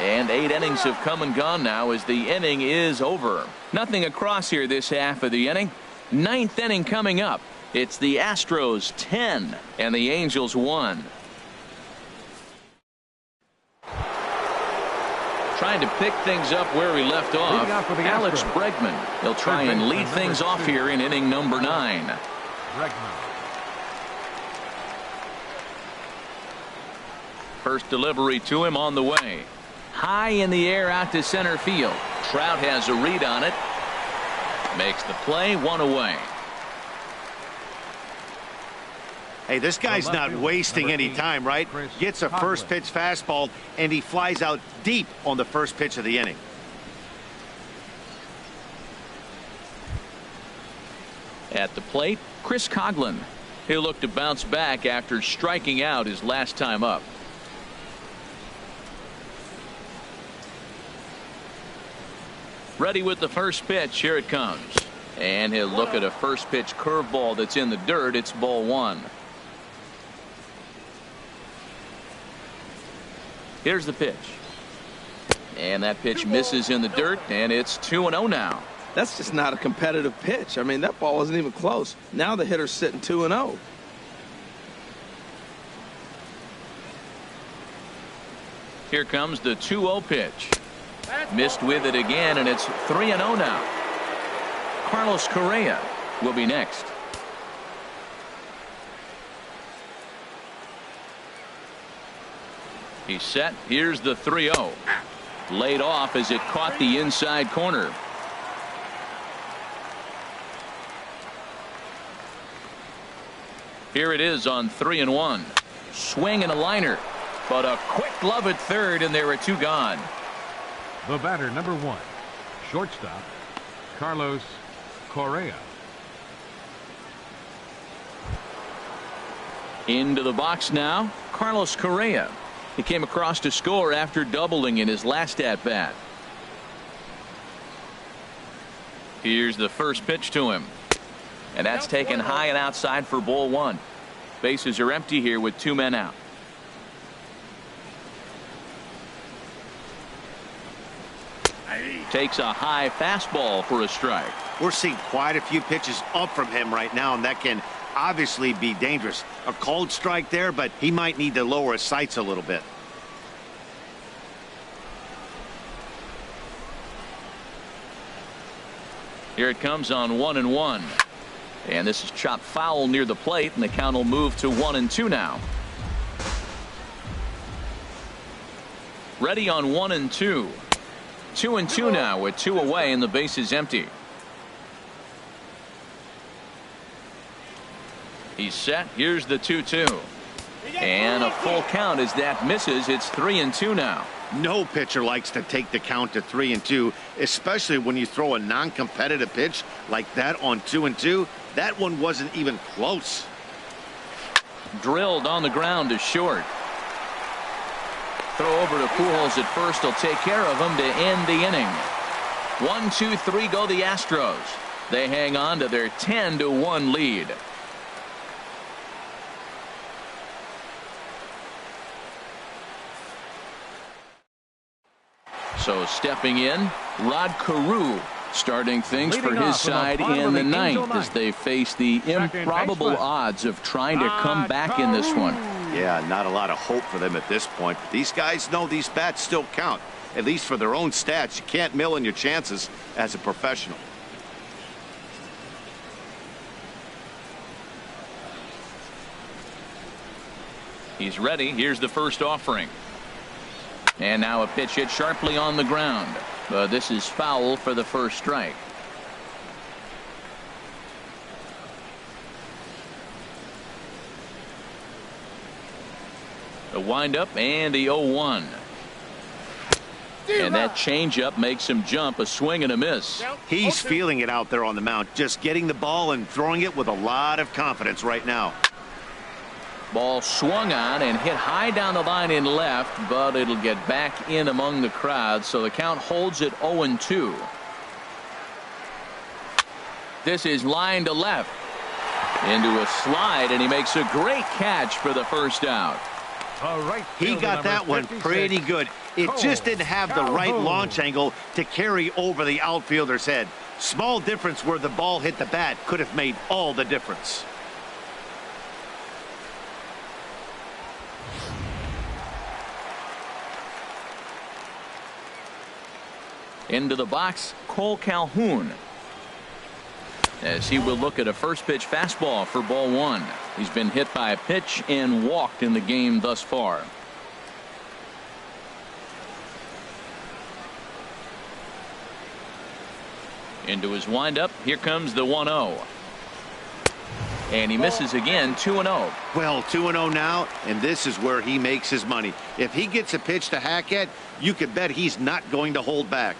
And 8 innings have come and gone now as the inning is over. Nothing across here this half of the inning. 9th inning coming up. It's the Astros 10 and the Angels 1. Trying to pick things up where we left off. Alex Bregman. He'll try and lead things off here in inning number 9. First delivery to him on the way. High in the air out to center field. Trout has a read on it. Makes the play, 1 away. Hey, this guy's not wasting any time, right? Gets a first pitch fastball, and he flies out deep on the first pitch of the inning. At the plate, Chris Coughlin. He'll look to bounce back after striking out his last time up. Ready with the first pitch. Here it comes. And he'll look at a first pitch curveball that's in the dirt. It's ball one. Here's the pitch. And that pitch misses in the dirt, and it's 2-0 now. That's just not a competitive pitch. I mean, that ball wasn't even close. Now the hitter's sitting 2-0. Here comes the 2-0 pitch. Missed with it again, and it's 3-0 now. Carlos Correa will be next. He's set. Here's the 3-0. Laid off as it caught the inside corner. Here it is on 3-1. Swing and a liner. But a quick glove at third, and there are two gone. The batter, number 1, shortstop, Carlos Correa. Into the box now, Carlos Correa. He came across to score after doubling in his last at bat. Here's the first pitch to him. And that's taken high and outside for ball one. Bases are empty here with 2 men out. Takes a high fastball for a strike. We're seeing quite a few pitches up from him right now, and that can obviously be dangerous. A cold strike there, but he might need to lower his sights a little bit. Here it comes on 1-1. And this is chopped foul near the plate, and the count will move to 1-2 now. Ready on 1-2. 2-2 now with 2 away, and the base is empty. He's set. Here's the 2-2. And a full count as that misses. It's 3-2 now. No pitcher likes to take the count to 3-2, especially when you throw a non-competitive pitch like that on 2-2. That one wasn't even close. Drilled on the ground to short. Throw over to Pujols at first. He'll take care of him to end the inning. 1, 2, 3 go the Astros. They hang on to their 10-1 lead. So stepping in, Rod Carew starting things for his side in the ninth as they face the improbable odds of trying to come back in this one. Yeah, not a lot of hope for them at this point. These guys know these bats still count, at least for their own stats. You can't mill in your chances as a professional. He's ready. Here's the first offering. And now a pitch hit sharply on the ground. But this is foul for the first strike. The windup and the 0-1. And that changeup makes him jump. A swing and a miss. He's feeling it out there on the mound, just getting the ball and throwing it with a lot of confidence right now. Ball swung on and hit high down the line in left, but it'll get back in among the crowd, so the count holds at 0-2. This is line to left. Into a slide, and he makes a great catch for the first out. All right, he got that one pretty good. It just didn't have the right launch angle to carry over the outfielder's head. Small difference where the ball hit the bat could have made all the difference. Into the box, Cole Calhoun, as he will look at a first pitch fastball for ball one. He's been hit by a pitch and walked in the game thus far. Into his windup. Here comes the 1-0. And he misses again. 2-0. Well, 2-0 now, and this is where he makes his money. If he gets a pitch to hack at, you could bet he's not going to hold back.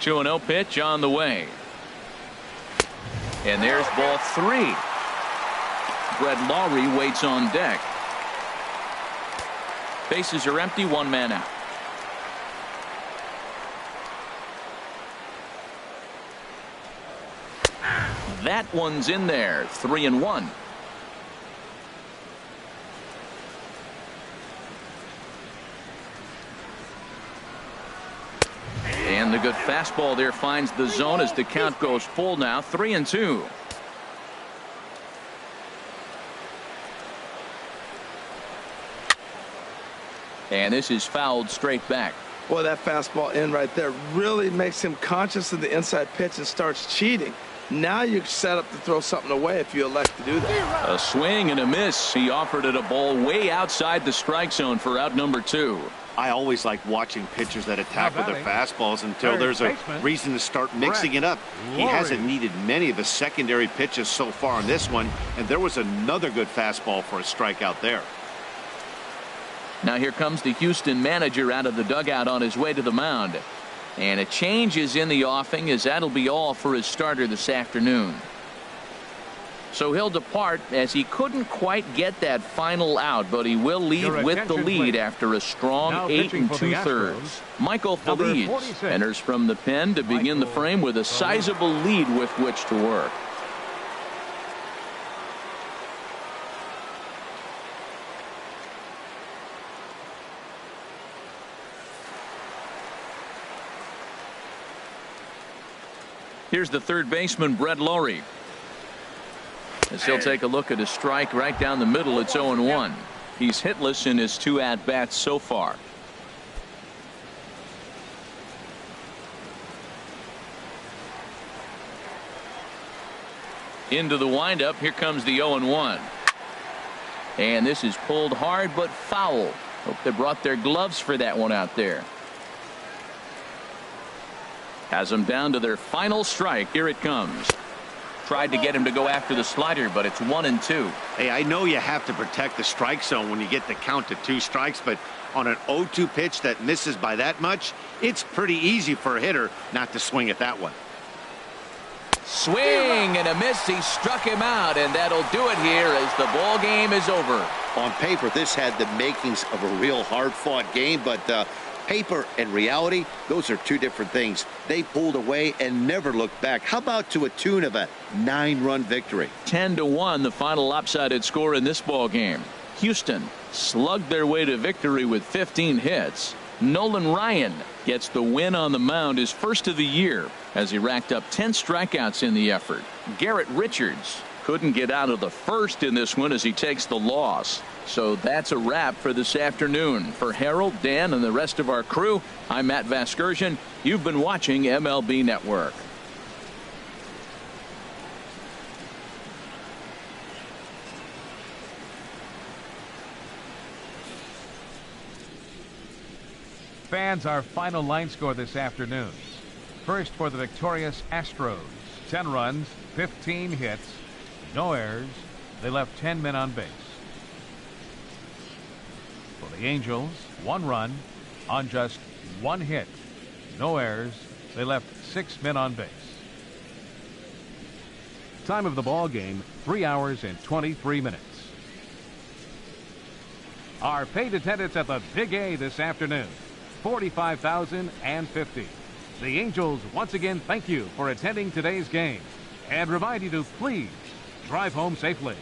2-0 pitch on the way. And there's ball 3. Brett Lawrie waits on deck. Bases are empty. 1 man out. That one's in there. 3-1. And the good fastball there finds the zone as the count goes full now. 3-2. And this is fouled straight back. Boy, that fastball in right there really makes him conscious of the inside pitch and starts cheating. Now you're set up to throw something away if you elect to do that. A swing and a miss. He offered it a ball way outside the strike zone for out number 2. I always like watching pitchers that attack with their fastballs until there's a reason to start mixing it up. He hasn't needed many of his secondary pitches so far on this one, and there was another good fastball for a strikeout there. Now here comes the Houston manager out of the dugout on his way to the mound. And a change is in the offing, as that'll be all for his starter this afternoon. So he'll depart as he couldn't quite get that final out, but he will leave with the lead after a strong 8 2/3. Michael Feliz enters from the pen to begin the frame with a sizable lead with which to work. Here's the third baseman, Brett Lowry. As he'll take a look at a strike right down the middle, it's 0-1. He's hitless in his 2 at-bats so far. Into the windup, here comes the 0-1. And this is pulled hard but foul. Hope they brought their gloves for that one out there. Has them down to their final strike. Here it comes. Tried to get him to go after the slider, but it's 1-2. Hey, I know you have to protect the strike zone when you get the count to 2 strikes, but on an 0-2 pitch that misses by that much, it's pretty easy for a hitter not to swing at that one. Swing and a miss. He struck him out, and that'll do it here as the ball game is over. On paper, this had the makings of a real hard-fought game, but paper and reality, those are 2 different things. They pulled away and never looked back. How about to a tune of a 9-run victory? 10-1, the final lopsided score in this ball game. Houston slugged their way to victory with 15 hits. Nolan Ryan gets the win on the mound, his first of the year, as he racked up 10 strikeouts in the effort. Garrett Richards couldn't get out of the first in this one as he takes the loss. So that's a wrap for this afternoon. For Harold, Dan, and the rest of our crew, I'm Matt Vasgersian. You've been watching MLB Network. Fans, our final line score this afternoon. First for the victorious Astros. 10 runs, 15 hits, no errors. They left 10 men on base. For the Angels, 1 run on just 1 hit, no errors. They left 6 men on base. Time of the ball game, 3 hours and 23 minutes. Our paid attendance at the Big A this afternoon, 45,050. The Angels once again thank you for attending today's game and remind you to please drive home safely.